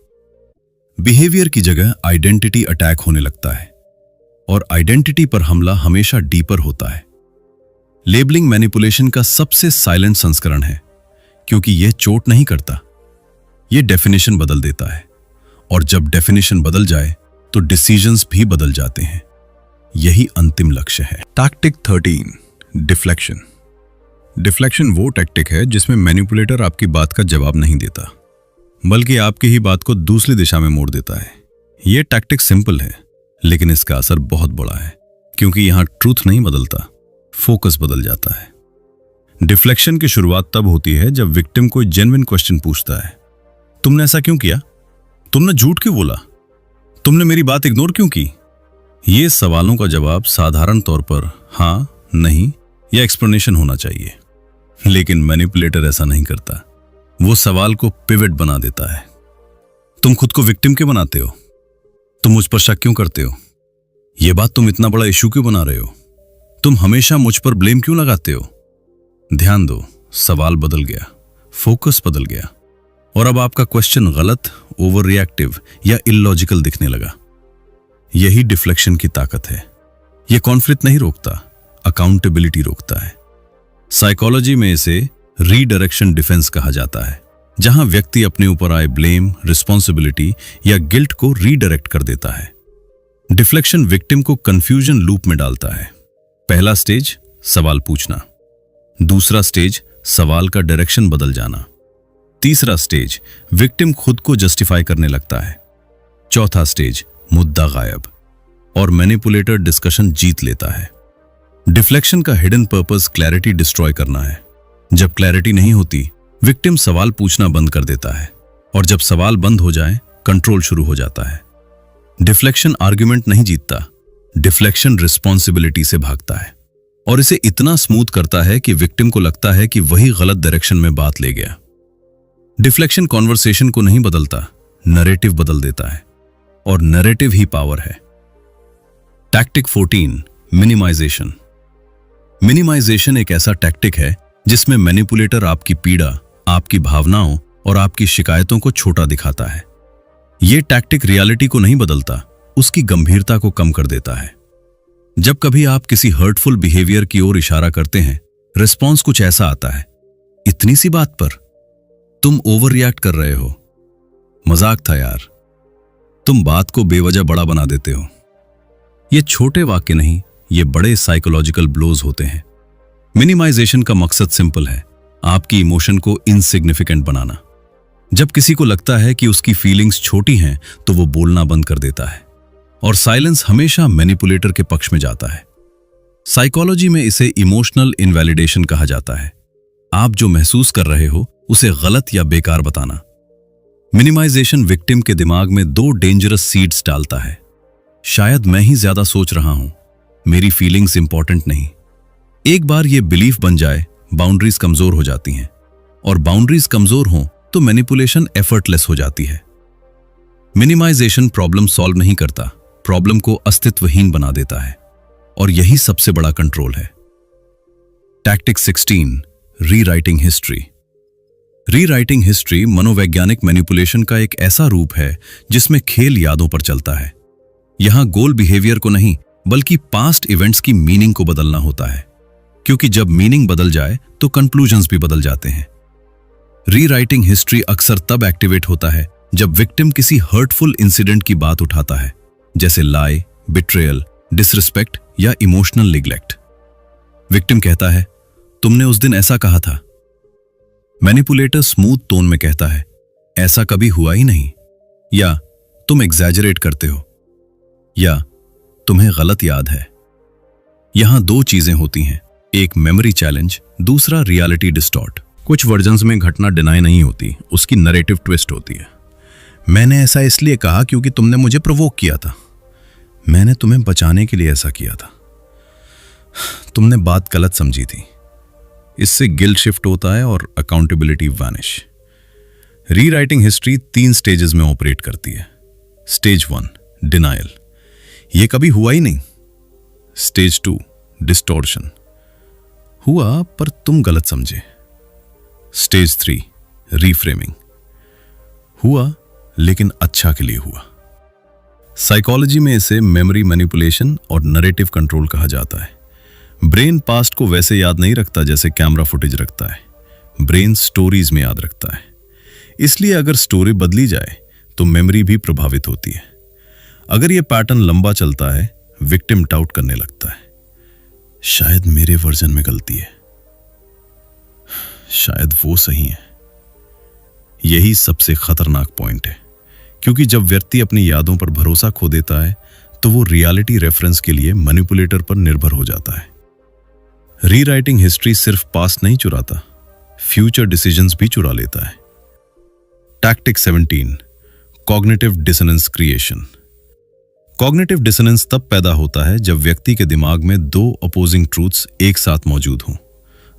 बिहेवियर की जगह आइडेंटिटी अटैक होने लगता है, और आइडेंटिटी पर हमला हमेशा डीपर होता है। लेबलिंग मैनिपुलेशन का सबसे साइलेंट संस्करण है, क्योंकि यह चोट नहीं करता, यह डेफिनेशन बदल देता है, और जब डेफिनेशन बदल जाए तो डिसीजंस भी बदल जाते हैं। यही अंतिम लक्ष्य है। Tactic 13, deflection. डिफ्लेक्शन वो टैक्टिक है जिसमें मैनिपुलेटर आपकी बात का जवाब नहीं देता, बल्कि आपकी ही बात को दूसरी दिशा में मोड़ देता है। यह टैक्टिक सिंपल है, लेकिन इसका असर बहुत बड़ा है, क्योंकि यहां ट्रूथ नहीं बदलता, फोकस बदल जाता है। डिफ्लेक्शन की शुरुआत तब होती है जब विक्टिम कोई जेन्युइन क्वेश्चन पूछता है। तुमने ऐसा क्यों किया? तुमने झूठ क्यों बोला? तुमने मेरी बात इग्नोर क्यों की? ये सवालों का जवाब साधारण तौर पर हाँ, नहीं या एक्सप्लेनेशन होना चाहिए, लेकिन मैनिपुलेटर ऐसा नहीं करता। वो सवाल को पिवट बना देता है। तुम खुद को विक्टिम क्यों बनाते हो? तुम मुझ पर शक क्यों करते हो? यह बात तुम इतना बड़ा इशू क्यों बना रहे हो? तुम हमेशा मुझ पर ब्लेम क्यों लगाते हो? ध्यान दो, सवाल बदल गया, फोकस बदल गया, और अब आपका क्वेश्चन गलत, ओवर रिएक्टिव या इलॉजिकल दिखने लगा। यही डिफ्लेक्शन की ताकत है। यह कॉन्फ्लिक्ट नहीं रोकता, अकाउंटेबिलिटी रोकता है। साइकोलॉजी में इसे रीडायरेक्शन डिफेंस कहा जाता है, जहां व्यक्ति अपने ऊपर आए ब्लेम, रिस्पॉन्सिबिलिटी या गिल्ट को रीडायरेक्ट कर देता है। डिफ्लेक्शन विक्टिम को कंफ्यूजन लूप में डालता है। पहला स्टेज, सवाल पूछना। दूसरा स्टेज, सवाल का डायरेक्शन बदल जाना। तीसरा स्टेज, विक्टिम खुद को जस्टिफाई करने लगता है। चौथा स्टेज, मुद्दा गायब, और मैनिपुलेटर डिस्कशन जीत लेता है। डिफ्लेक्शन का हिडन पर्पस क्लैरिटी डिस्ट्रॉय करना है। जब क्लैरिटी नहीं होती, विक्टिम सवाल पूछना बंद कर देता है, और जब सवाल बंद हो जाए, कंट्रोल शुरू हो जाता है। डिफ्लेक्शन आर्ग्यूमेंट नहीं जीतता, डिफ्लेक्शन रिस्पॉन्सिबिलिटी से भागता है, और इसे इतना स्मूथ करता है कि विक्टिम को लगता है कि वही गलत डायरेक्शन में बात ले गया। डिफ्लेक्शन कॉन्वर्सेशन को नहीं बदलता, नरेटिव बदल देता है, और नरेटिव ही पावर है। Tactic 14, minimisation. मिनिमाइजेशन एक ऐसा टैक्टिक है जिसमें मैनिपुलेटर आपकी पीड़ा, आपकी भावनाओं और आपकी शिकायतों को छोटा दिखाता है। यह टैक्टिक रियलिटी को नहीं बदलता, उसकी गंभीरता को कम कर देता है। जब कभी आप किसी हर्टफुल बिहेवियर की ओर इशारा करते हैं, रिस्पॉन्स कुछ ऐसा आता है, इतनी सी बात पर तुम ओवर रिएक्ट कर रहे हो, मजाक था यार, तुम बात को बेवजह बड़ा बना देते हो। ये छोटे वाक्य नहीं, ये बड़े साइकोलॉजिकल ब्लोज होते हैं। मिनिमाइजेशन का मकसद सिंपल है, आपकी इमोशन को इनसिग्निफिकेंट बनाना। जब किसी को लगता है कि उसकी फीलिंग्स छोटी हैं, तो वो बोलना बंद कर देता है, और साइलेंस हमेशा मैनिपुलेटर के पक्ष में जाता है। साइकोलॉजी में इसे इमोशनल इनवैलिडेशन कहा जाता है। आप जो महसूस कर रहे हो उसे गलत या बेकार बताना। मिनिमाइजेशन विक्टिम के दिमाग में दो डेंजरस सीड्स डालता है। शायद मैं ही ज्यादा सोच रहा हूं, मेरी फीलिंग्स इंपॉर्टेंट नहीं। एक बार यह बिलीफ बन जाए, बाउंड्रीज कमजोर हो जाती हैं, और बाउंड्रीज कमजोर हों तो मैनिपुलेशन एफर्टलेस हो जाती है। मिनिमाइजेशन प्रॉब्लम सॉल्व नहीं करता, प्रॉब्लम को अस्तित्वहीन बना देता है, और यही सबसे बड़ा कंट्रोल है। Tactic 16, rewriting history. Rewriting history मनोवैज्ञानिक मैनिपुलेशन का एक ऐसा रूप है जिसमें खेल यादों पर चलता है। यहां गोल बिहेवियर को नहीं बल्कि पास्ट इवेंट्स की मीनिंग को बदलना होता है, क्योंकि जब मीनिंग बदल जाए तो कंक्लूजन्स भी बदल जाते हैं। रीराइटिंग हिस्ट्री अक्सर तब एक्टिवेट होता है जब विक्टिम किसी हर्टफुल इंसिडेंट की बात उठाता है, जैसे लाई, बिट्रेयल, डिसरिस्पेक्ट या इमोशनल निग्लेक्ट। विक्टिम कहता है, तुमने उस दिन ऐसा कहा था। मैनिपुलेटर स्मूथ टोन में कहता है, ऐसा कभी हुआ ही नहीं, या तुम एग्जैजरेट करते हो, या तुम्हें गलत याद है। यहां दो चीजें होती हैं, एक मेमोरी चैलेंज, दूसरा रियलिटी डिस्टॉर्ट। कुछ वर्जन्स में घटना डिनाई नहीं होती, उसकी नरेटिव ट्विस्ट होती है। मैंने ऐसा इसलिए कहा क्योंकि तुमने मुझे प्रोवोक किया था। मैंने तुम्हें बचाने के लिए ऐसा किया था। तुमने बात गलत समझी थी। इससे गिल्ट शिफ्ट होता है और accountability vanish. Rewriting history 3 stages में ऑपरेट करती है। स्टेज 1 डिनायल, यह कभी हुआ ही नहीं। स्टेज 2 डिस्टॉर्शन, हुआ पर तुम गलत समझे। स्टेज 3 रीफ्रेमिंग, हुआ लेकिन अच्छा के लिए हुआ। साइकोलॉजी में इसे मेमोरी मैनिपुलेशन और नरेटिव कंट्रोल कहा जाता है। ब्रेन पास्ट को वैसे याद नहीं रखता जैसे कैमरा फुटेज रखता है, ब्रेन स्टोरीज में याद रखता है। इसलिए अगर स्टोरी बदली जाए तो मेमोरी भी प्रभावित होती है। अगर यह पैटर्न लंबा चलता है, विक्टिम डाउट करने लगता है, शायद मेरे वर्जन में गलती है, शायद वो सही है। यही सबसे खतरनाक पॉइंट है, क्योंकि जब व्यक्ति अपनी यादों पर भरोसा खो देता है तो वो रियलिटी रेफरेंस के लिए मैनिपुलेटर पर निर्भर हो जाता है। रीराइटिंग हिस्ट्री सिर्फ पास्ट नहीं चुराता, फ्यूचर डिसीजंस भी चुरा लेता है। Tactic 17 cognitive dissonance creation. Cognitive dissonance तब पैदा होता है जब व्यक्ति के दिमाग में 2 अपोजिंग ट्रूथ्स एक साथ मौजूद हों।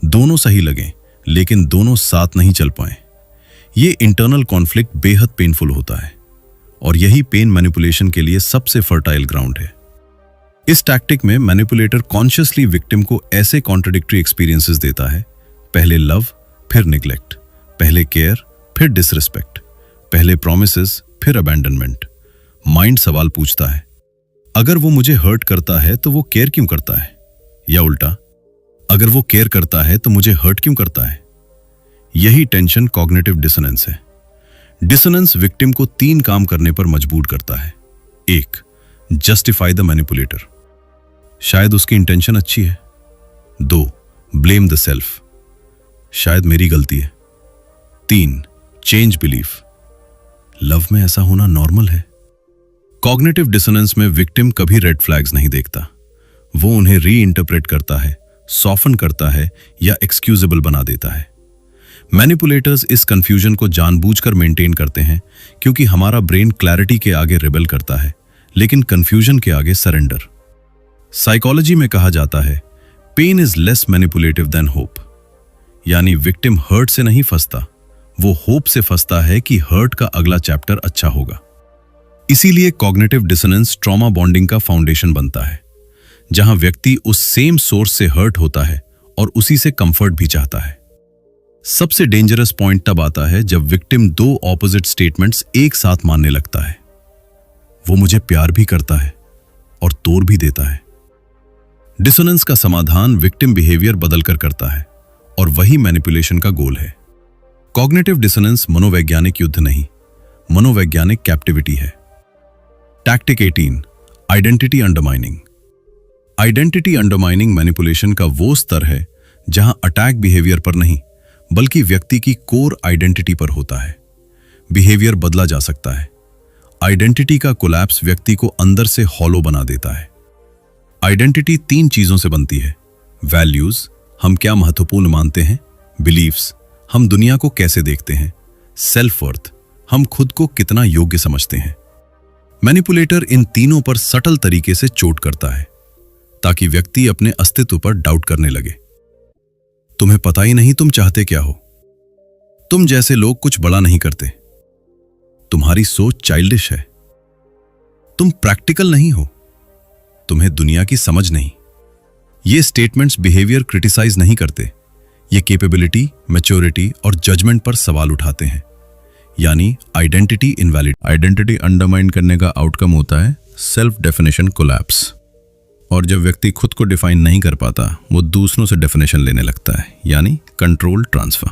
दोनों सही लगें लेकिन दोनों साथ नहीं चल पाएं। ये इंटरनल कॉन्फ्लिक्ट बेहद पेनफुल होता है और यही पेन मैनिपुलेशन के लिए सबसे फर्टाइल ग्राउंड है। इस टैक्टिक में मैनिपुलेटर कॉन्शियसली विक्टिम को ऐसे कॉन्ट्रडिक्टरी एक्सपीरियंसेस देता है, पहले लव फिर निग्लेक्ट, पहले केयर फिर डिसरिस्पेक्ट, पहले प्रॉमिसेस फिर अबैंडनमेंट। माइंड सवाल पूछता है, अगर वो मुझे हर्ट करता है तो वो केयर क्यों करता है, या उल्टा, अगर वो केयर करता है तो मुझे हर्ट क्यों करता है। यही टेंशन कॉग्निटिव डिसोनेंस है। डिसोनेंस विक्टिम को 3 काम करने पर मजबूर करता है। 1 जस्टिफाई द मैनिपुलेटर, शायद उसकी इंटेंशन अच्छी है। 2 ब्लेम द सेल्फ, शायद मेरी गलती है। 3 चेंज बिलीफ, लव में ऐसा होना नॉर्मल है। कॉग्निटिव डिसोनेंस में विक्टिम कभी रेड फ्लैग्स नहीं देखता, वो उन्हें री इंटरप्रेट करता है, सॉफन करता है या एक्सक्यूजेबल बना देता है। मैनिपुलेटर्स इस कंफ्यूजन को जानबूझकर मेंटेन करते हैं क्योंकि हमारा ब्रेन क्लैरिटी के आगे रिबेल करता है लेकिन कंफ्यूजन के आगे सरेंडर। साइकोलॉजी में कहा जाता है, pain is less manipulative than hope, यानी विक्टिम हर्ट से नहीं फंसता, वो होप से फंसता है कि हर्ट का अगला चैप्टर अच्छा होगा। इसीलिए कॉग्निटिव डिसोनेंस ट्रॉमा बॉन्डिंग का फाउंडेशन बनता है, जहां व्यक्ति उस सेम सोर्स से हर्ट होता है और उसी से कंफर्ट भी चाहता है। सबसे डेंजरस पॉइंट तब आता है जब विक्टिम 2 ऑपोजिट स्टेटमेंट्स एक साथ मानने लगता है। वो मुझे प्यार भी करता है और तोड़ भी देता है। डिसोनेंस का समाधान विक्टिम बिहेवियर बदलकर करता है और वही मैनिपुलेशन का गोल है। कॉग्निटिव डिसोनेंस मनोवैज्ञानिक युद्ध नहीं, मनोवैज्ञानिक कैप्टिविटी है। Tactic 18 identity undermining. Identity undermining manipulation का वो स्तर है जहां अटैक बिहेवियर पर नहीं बल्कि व्यक्ति की कोर आइडेंटिटी पर होता है। बिहेवियर बदला जा सकता है। आइडेंटिटी का कोलैप्स व्यक्ति को अंदर से हॉलो बना देता है। आइडेंटिटी 3 चीजों से बनती है। वैल्यूज, हम क्या महत्वपूर्ण मानते हैं। बिलीफ्स, हम दुनिया को कैसे देखते हैं। सेल्फ वर्थ, हम खुद को कितना योग्य समझते हैं। मैनिपुलेटर इन तीनों पर सटल तरीके से चोट करता है ताकि व्यक्ति अपने अस्तित्व पर डाउट करने लगे। तुम्हें पता ही नहीं तुम चाहते क्या हो। तुम जैसे लोग कुछ बड़ा नहीं करते। तुम्हारी सोच चाइल्डिश है। तुम प्रैक्टिकल नहीं हो। तुम्हें दुनिया की समझ नहीं। ये स्टेटमेंट्स बिहेवियर क्रिटिसाइज नहीं करते, ये कैपेबिलिटी, मैच्योरिटी और जजमेंट पर सवाल उठाते हैं, यानी आइडेंटिटी इनवैलिड। आइडेंटिटी अंडरमाइन करने का आउटकम होता है सेल्फ डेफिनेशन कोलैप्स। और जब व्यक्ति खुद को डिफाइन नहीं कर पाता, वो दूसरों से डेफिनेशन लेने लगता है, यानी कंट्रोल ट्रांसफर।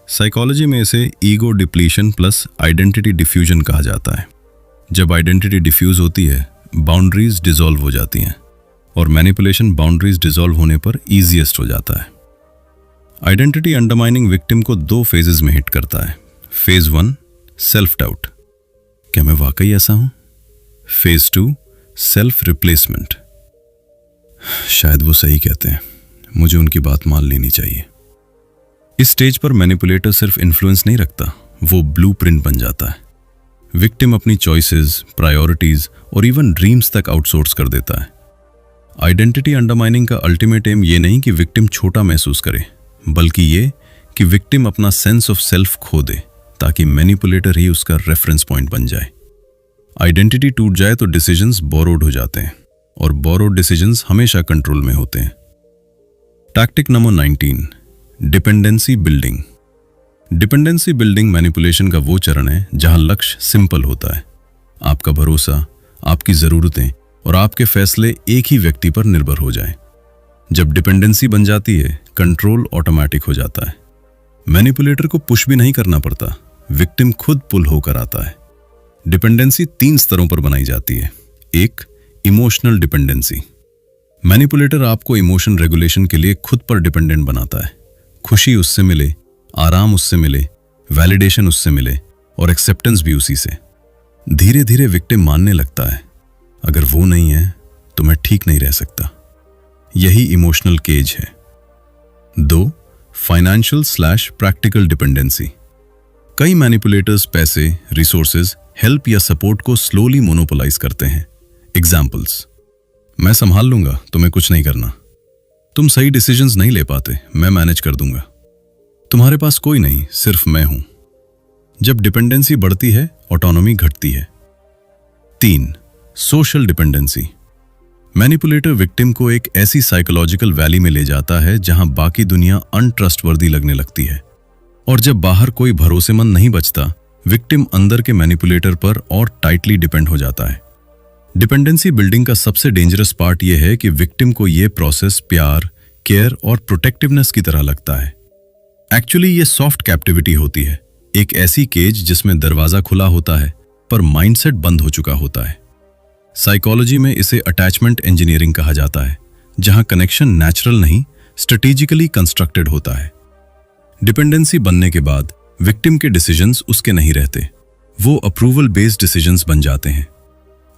साइकोलॉजी में इसे ego depletion plus identity diffusion कहा जाता है। जब आइडेंटिटी डिफ्यूज होती है, बाउंड्रीज डिसॉल्व हो जाती हैं और मैनिपुलेशन बाउंड्रीज डिसॉल्व होने पर ईजीएस्ट हो जाता है। आइडेंटिटी अंडरमाइनिंग विक्टिम को 2 फेजेस में हिट करता है। फेज 1 सेल्फ डाउट, क्या मैं वाकई ऐसा हूं? फेज 2 सेल्फ रिप्लेसमेंट, शायद वो सही कहते हैं, मुझे उनकी बात मान लेनी चाहिए। इस स्टेज पर मैनिपुलेटर सिर्फ इन्फ्लुएंस नहीं रखता, वो ब्लूप्रिंट बन जाता है। विक्टिम अपनी चॉइसेस, प्रायोरिटीज और इवन ड्रीम्स तक आउटसोर्स कर देता है। आइडेंटिटी अंडरमाइनिंग का अल्टीमेट एम ये नहीं कि विक्टिम छोटा महसूस करे, बल्कि ये कि विक्टिम अपना सेंस ऑफ सेल्फ खो दे, ताकि मैनिपुलेटर ही उसका रेफरेंस पॉइंट बन जाए। आइडेंटिटी टूट जाए तो डिसीजंस बोरोड हो जाते हैं, और बोरोड डिसीजंस हमेशा कंट्रोल में होते हैं। Tactic number 19, dependency building. Dependency building manipulation का वो चरण है जहां लक्ष्य सिंपल होता है। आपका भरोसा, आपकी जरूरतें और आपके फैसले एक ही व्यक्ति पर निर्भर हो जाएं। जब डिपेंडेंसी बन जाती है, कंट्रोल ऑटोमेटिक हो जाता है। मैनिपुलेटर को पुश भी नहीं करना पड़ता, विक्टिम खुद पुल होकर आता है। डिपेंडेंसी 3 स्तरों पर बनाई जाती है। 1, इमोशनल डिपेंडेंसी। मैनिपुलेटर आपको इमोशन रेगुलेशन के लिए खुद पर डिपेंडेंट बनाता है। खुशी उससे मिले, आराम उससे मिले, वैलिडेशन उससे मिले और एक्सेप्टेंस भी उसी से। धीरे धीरे विक्टिम मानने लगता है, अगर वो नहीं है तो मैं ठीक नहीं रह सकता। यही इमोशनल केज है। 2, फाइनेंशियल/प्रैक्टिकल डिपेंडेंसी। कई मैनिपुलेटर्स पैसे, रिसोर्सेज, हेल्प या सपोर्ट को स्लोली मोनोपोलाइज करते हैं। एग्जाम्पल्स, मैं संभाल लूंगा, तुम्हें कुछ नहीं करना। तुम सही डिसीजंस नहीं ले पाते, मैं मैनेज कर दूंगा। तुम्हारे पास कोई नहीं, सिर्फ मैं हूं। जब डिपेंडेंसी बढ़ती है, ऑटोनॉमी घटती है। 3, सोशल डिपेंडेंसी। मैनिपुलेटर विक्टिम को एक ऐसी साइकोलॉजिकल वैली में ले जाता है जहां बाकी दुनिया अनट्रस्टवर्दी लगने लगती है, और जब बाहर कोई भरोसेमंद नहीं बचता, विक्टिम अंदर के मैनिपुलेटर पर और टाइटली डिपेंड हो जाता है। डिपेंडेंसी बिल्डिंग का सबसे डेंजरस पार्ट यह है कि विक्टिम को यह प्रोसेस प्यार, केयर और प्रोटेक्टिवनेस की तरह लगता है। एक्चुअली ये सॉफ्ट कैप्टिविटी होती है, एक ऐसी केज जिसमें दरवाजा खुला होता है पर माइंडसेट बंद हो चुका होता है। साइकोलॉजी में इसे अटैचमेंट इंजीनियरिंग कहा जाता है, जहां कनेक्शन नेचुरल नहीं, स्ट्रेटेजिकली कंस्ट्रक्टेड होता है। डिपेंडेंसी बनने के बाद विक्टिम के डिसीजंस उसके नहीं रहते, वो अप्रूवल बेस्ड डिसीजंस बन जाते हैं,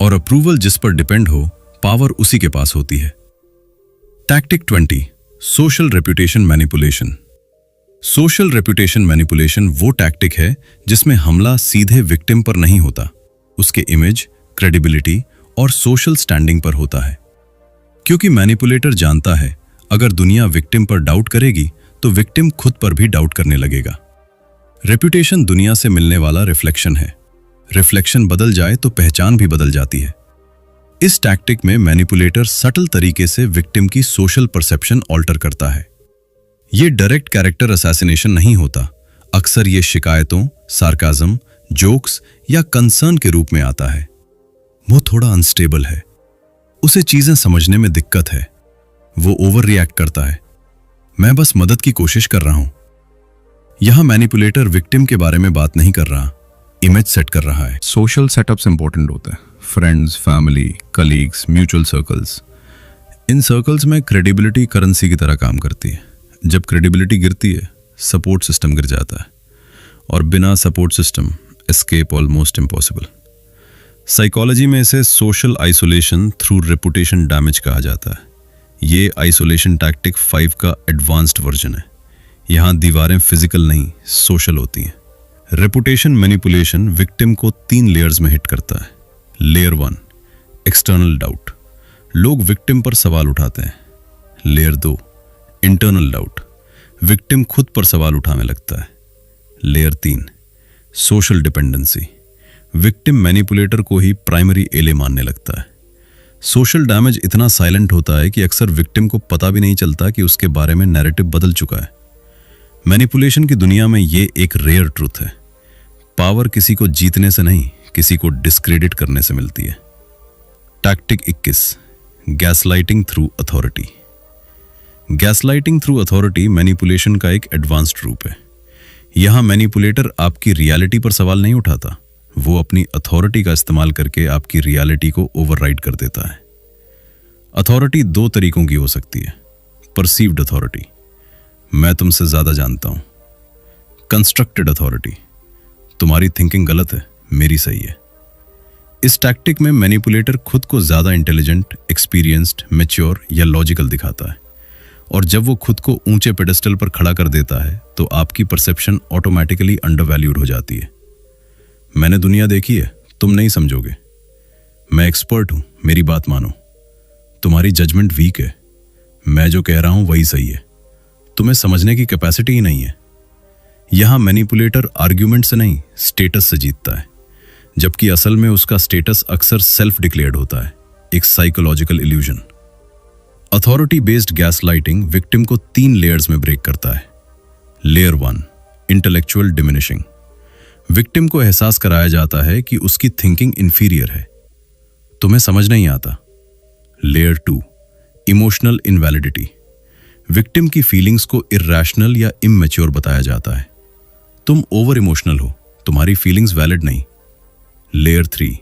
और अप्रूवल जिस पर डिपेंड हो, पावर उसी के पास होती है। Tactic 20, social reputation manipulation. Social reputation manipulation वो टैक्टिक है जिसमें हमला सीधे विक्टिम पर नहीं होता, उसके इमेज, क्रेडिबिलिटी और सोशल स्टैंडिंग पर होता है। क्योंकि मैनिपुलेटर जानता है, अगर दुनिया विक्टिम पर डाउट करेगी तो विक्टिम खुद पर भी डाउट करने लगेगा। रेपुटेशन दुनिया से मिलने वाला रिफ्लेक्शन है। रिफ्लेक्शन बदल जाए तो पहचान भी बदल जाती है। इस टैक्टिक में मैनिपुलेटर सटल तरीके से विक्टिम की सोशल परसेप्शन ऑल्टर करता है। यह डायरेक्ट कैरेक्टर असैसिनेशन नहीं होता, अक्सर यह शिकायतों, सार्काज्म, जोक्स या कंसर्न के रूप में आता है। वो थोड़ा अनस्टेबल है, उसे चीजें समझने में दिक्कत है, वो ओवर रिएक्ट करता है, मैं बस मदद की कोशिश कर रहा हूं। यहां मैनिपुलेटर विक्टिम के बारे में बात नहीं कर रहा, इमेज सेट कर रहा है। सोशल सेटअप्स इंपॉर्टेंट होते हैं, friends, family, colleagues, mutual circles. इन सर्कल्स में क्रेडिबिलिटी करेंसी की तरह काम करती है। जब क्रेडिबिलिटी गिरती है, सपोर्ट सिस्टम गिर जाता है, और बिना support system escape almost impossible. Psychology में इसे social isolation through reputation damage कहा जाता है। ये आइसोलेशन टैक्टिक 5 का एडवांस्ड वर्जन है। यहां दीवारें फिजिकल नहीं, सोशल होती हैं। रेपुटेशन मैनिपुलेशन विक्टिम को 3 लेयर्स में हिट करता है। लेयर 1, एक्सटर्नल डाउट, लोग विक्टिम पर सवाल उठाते हैं। लेयर 2, इंटरनल डाउट, विक्टिम खुद पर सवाल उठाने लगता है। Layer 3, social dependency, victim manipulator को ही प्राइमरी एले मानने लगता है। सोशल डैमेज इतना साइलेंट होता है कि अक्सर विक्टिम को पता भी नहीं चलता कि उसके बारे में नैरेटिव बदल चुका है। मैनिपुलेशन की दुनिया में ये एक रेयर ट्रूथ है। पावर किसी को जीतने से नहीं, किसी को डिस्क्रेडिट करने से मिलती है। Tactic 21, gaslighting through authority. Gaslighting through authority manipulation का एक एडवांस्ड रूप है। यहां मैनिपुलेटर आपकी रियलिटी पर सवाल नहीं उठाता, वो अपनी अथॉरिटी का इस्तेमाल करके आपकी रियलिटी को ओवरराइड कर देता है। अथॉरिटी दो तरीकों की हो सकती है। परसीव्ड अथॉरिटी, मैं तुमसे ज्यादा जानता हूं। कंस्ट्रक्टेड अथॉरिटी, तुम्हारी थिंकिंग गलत है, मेरी सही है। इस टैक्टिक में मैनिपुलेटर खुद को ज्यादा इंटेलिजेंट, एक्सपीरियंस्ड, मैच्योर या लॉजिकल दिखाता है, और जब वो खुद को ऊंचे पेडेस्टल पर खड़ा कर देता है तो आपकी परसेप्शन ऑटोमेटिकली अंडरवैल्यूड हो जाती है। मैंने दुनिया देखी है, तुम नहीं समझोगे। मैं एक्सपर्ट हूं, मेरी बात मानो। तुम्हारी जजमेंट वीक है, मैं जो कह रहा हूं वही सही है। तुम्हें समझने की कैपेसिटी ही नहीं है। यहां मैनिपुलेटर आर्ग्यूमेंट से नहीं, स्टेटस से जीतता है, जबकि असल में उसका स्टेटस अक्सर सेल्फ डिक्लेयर्ड होता है, एक psychological illusion. Authority based gaslighting victim को 3 लेयर्स में ब्रेक करता है। Layer 1, intellectual diminishing. विक्टिम को एहसास कराया जाता है कि उसकी थिंकिंग इंफीरियर है, तुम्हें समझ नहीं आता। Layer 2, emotional invalidity. विक्टिम की फीलिंग्स को इर्रेशनल या इमैच्योर बताया जाता है, तुम ओवर इमोशनल हो, तुम्हारी फीलिंग्स वैलिड नहीं। Layer 3,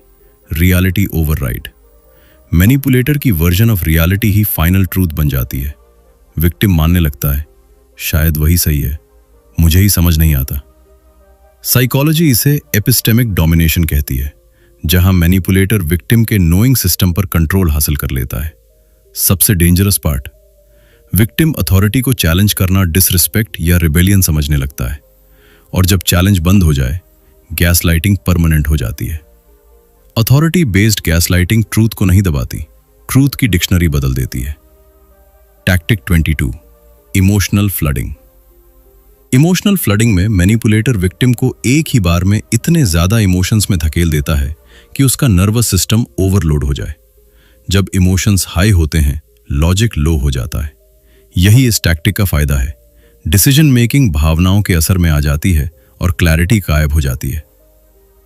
reality override. मैनिपुलेटर की वर्जन ऑफ रियलिटी ही फाइनल ट्रूथ बन जाती है। विक्टिम मानने लगता है, शायद वही सही है, मुझे ही समझ नहीं आता। साइकोलॉजी इसे एपिस्टेमिक डोमिनेशन कहती है, जहां मैनिपुलेटर विक्टिम के नोइंग सिस्टम पर कंट्रोल हासिल कर लेता है। सबसे डेंजरस पार्ट, विक्टिम अथॉरिटी को चैलेंज करना डिसरिस्पेक्ट या रिबेलियन समझने लगता है, और जब चैलेंज बंद हो जाए, गैसलाइटिंग परमानेंट हो जाती है। अथॉरिटी बेस्ड गैसलाइटिंग ट्रूथ को नहीं दबाती, ट्रूथ की डिक्शनरी बदल देती है। Tactic 22, emotional flooding. Emotional flooding में मैनिपुलेटर विक्टिम को एक ही बार में इतने ज्यादा इमोशंस में धकेल देता है कि उसका नर्वस सिस्टम ओवरलोड हो जाए। जब इमोशंस हाई होते हैं, लॉजिक लो हो जाता है। यही इस टैक्टिक का फायदा है। डिसीजन मेकिंग भावनाओं के असर में आ जाती है और क्लैरिटी गायब हो जाती है।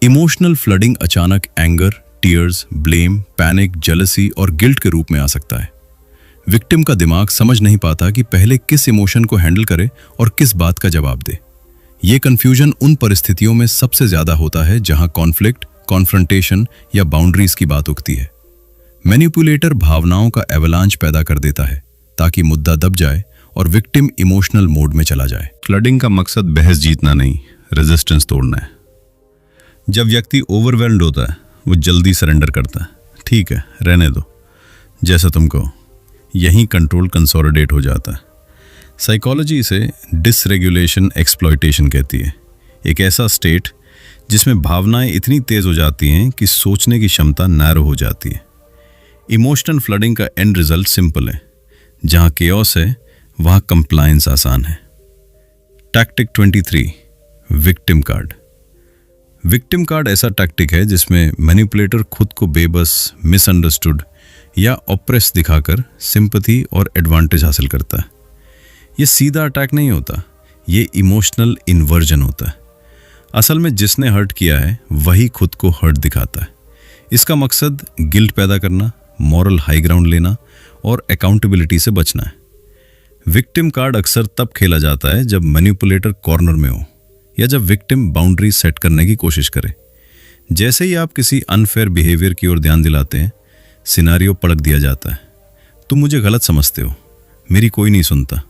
इमोशनल फ्लडिंग अचानक anger, tears, blame, panic, jealousy और गिल्ट के रूप में आ सकता है। विक्टिम का दिमाग समझ नहीं पाता कि पहले किस इमोशन को हैंडल करे और किस बात का जवाब दे। ये कंफ्यूजन उन परिस्थितियों में सबसे ज्यादा होता है जहां कॉन्फ्लिक्ट, कॉन्फ्रंटेशन या बाउंड्रीज की बात उठती है। मैनिपुलेटर भावनाओं का एवलांच पैदा कर देता है ताकि मुद्दा दब जाए और विक्टिम इमोशनल मोड में चला जाए। फ्लडिंग का मकसद बहस जीतना नहीं, रेजिस्टेंस तोड़ना है। जब व्यक्ति ओवरवेल्म्ड होता है, वो जल्दी सरेंडर करता है। ठीक है, रहने दो, जैसा तुम कहो। यहीं कंट्रोल कंसोलिडेट हो जाता है। साइकोलॉजी इसे डिसरेगुलेशन एक्सप्लॉयटेशन कहती है, एक ऐसा स्टेट जिसमें भावनाएं इतनी तेज हो जाती हैं कि सोचने की क्षमता नैरो हो जाती है। इमोशनल फ्लडिंग का एंड रिजल्ट सिंपल है, जहां केओस है वहां कंप्लायंस आसान है। Tactic 23, victim card. Victim card ऐसा टैक्टिक है जिसमें मैनिपुलेटर खुद को बेबस, मिसअंडरस्टूड या ऑप्रेस दिखाकर सिंपैथी और एडवांटेज हासिल करता है। ये सीधा अटैक नहीं होता, ये इमोशनल इन्वर्जन होता है। असल में जिसने हर्ट किया है वही खुद को हर्ट दिखाता है। इसका मकसद गिल्ट पैदा करना, मॉरल हाई ग्राउंड लेना और अकाउंटेबिलिटी से बचना है। विक्टिम कार्ड अक्सर तब खेला जाता है जब मैनिपुलेटर कॉर्नर में हो या जब विक्टिम बाउंड्री सेट करने की कोशिश करे। जैसे ही आप किसी अनफेयर बिहेवियर की ओर ध्यान दिलाते हैं, सिनारियो पलट दिया जाता है। तुम मुझे गलत समझते हो, मेरी कोई नहीं सुनता,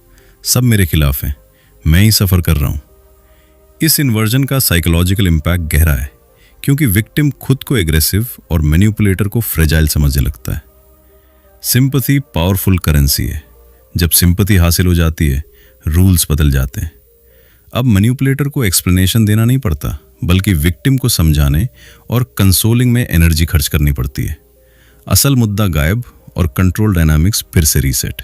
सब मेरे खिलाफ हैं, मैं ही सफ़र कर रहा हूँ। इस इन्वर्जन का साइकोलॉजिकल इम्पैक्ट गहरा है, क्योंकि विक्टिम खुद को एग्रेसिव और मैनिपुलेटर को फ्रेजाइल समझने लगता है। सिंपैथी पावरफुल करेंसी है। जब सिंपैथी हासिल हो जाती है, रूल्स बदल जाते हैं। अब मैनिपुलेटर को एक्सप्लेनेशन देना नहीं पड़ता, बल्कि विक्टिम को समझाने और कंसोलिंग में एनर्जी खर्च करनी पड़ती है। असल मुद्दा गायब और कंट्रोल डायनामिक्स फिर से रीसेट।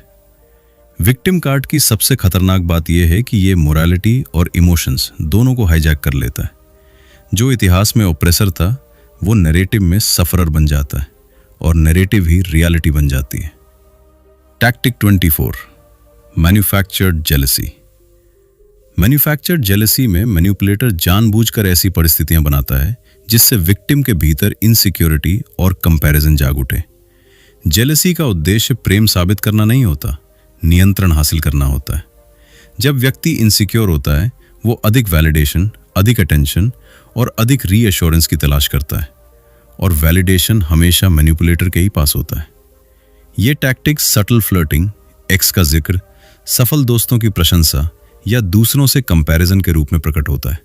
विक्टिम कार्ड की सबसे खतरनाक बात यह है कि ये मोरालिटी और इमोशंस दोनों को हाईजैक कर लेता है। जो इतिहास में ऑप्रेसर था, वो नैरेटिव में सफरर बन जाता है और नैरेटिव ही रियलिटी बन जाती है। Tactic 24, manufactured jealousy. Manufactured jealousy में मैनिपुलेटर जानबूझकर ऐसी परिस्थितियां बनाता है जिससे विक्टिम के भीतर इनसिक्योरिटी और कंपैरिजन जाग उठे। जेलसी का उद्देश्य प्रेम साबित करना नहीं होता, नियंत्रण हासिल करना होता है। जब व्यक्ति इनसिक्योर होता है, वो अधिक वैलिडेशन, अधिक अटेंशन और अधिक रीअश्योरेंस की तलाश करता है, और वैलिडेशन हमेशा मैनिपुलेटर के ही पास होता है। ये टैक्टिक्स सटल फ्लर्टिंग, एक्स का जिक्र, सफल दोस्तों की प्रशंसा या दूसरों से कंपैरिजन के रूप में प्रकट होता है।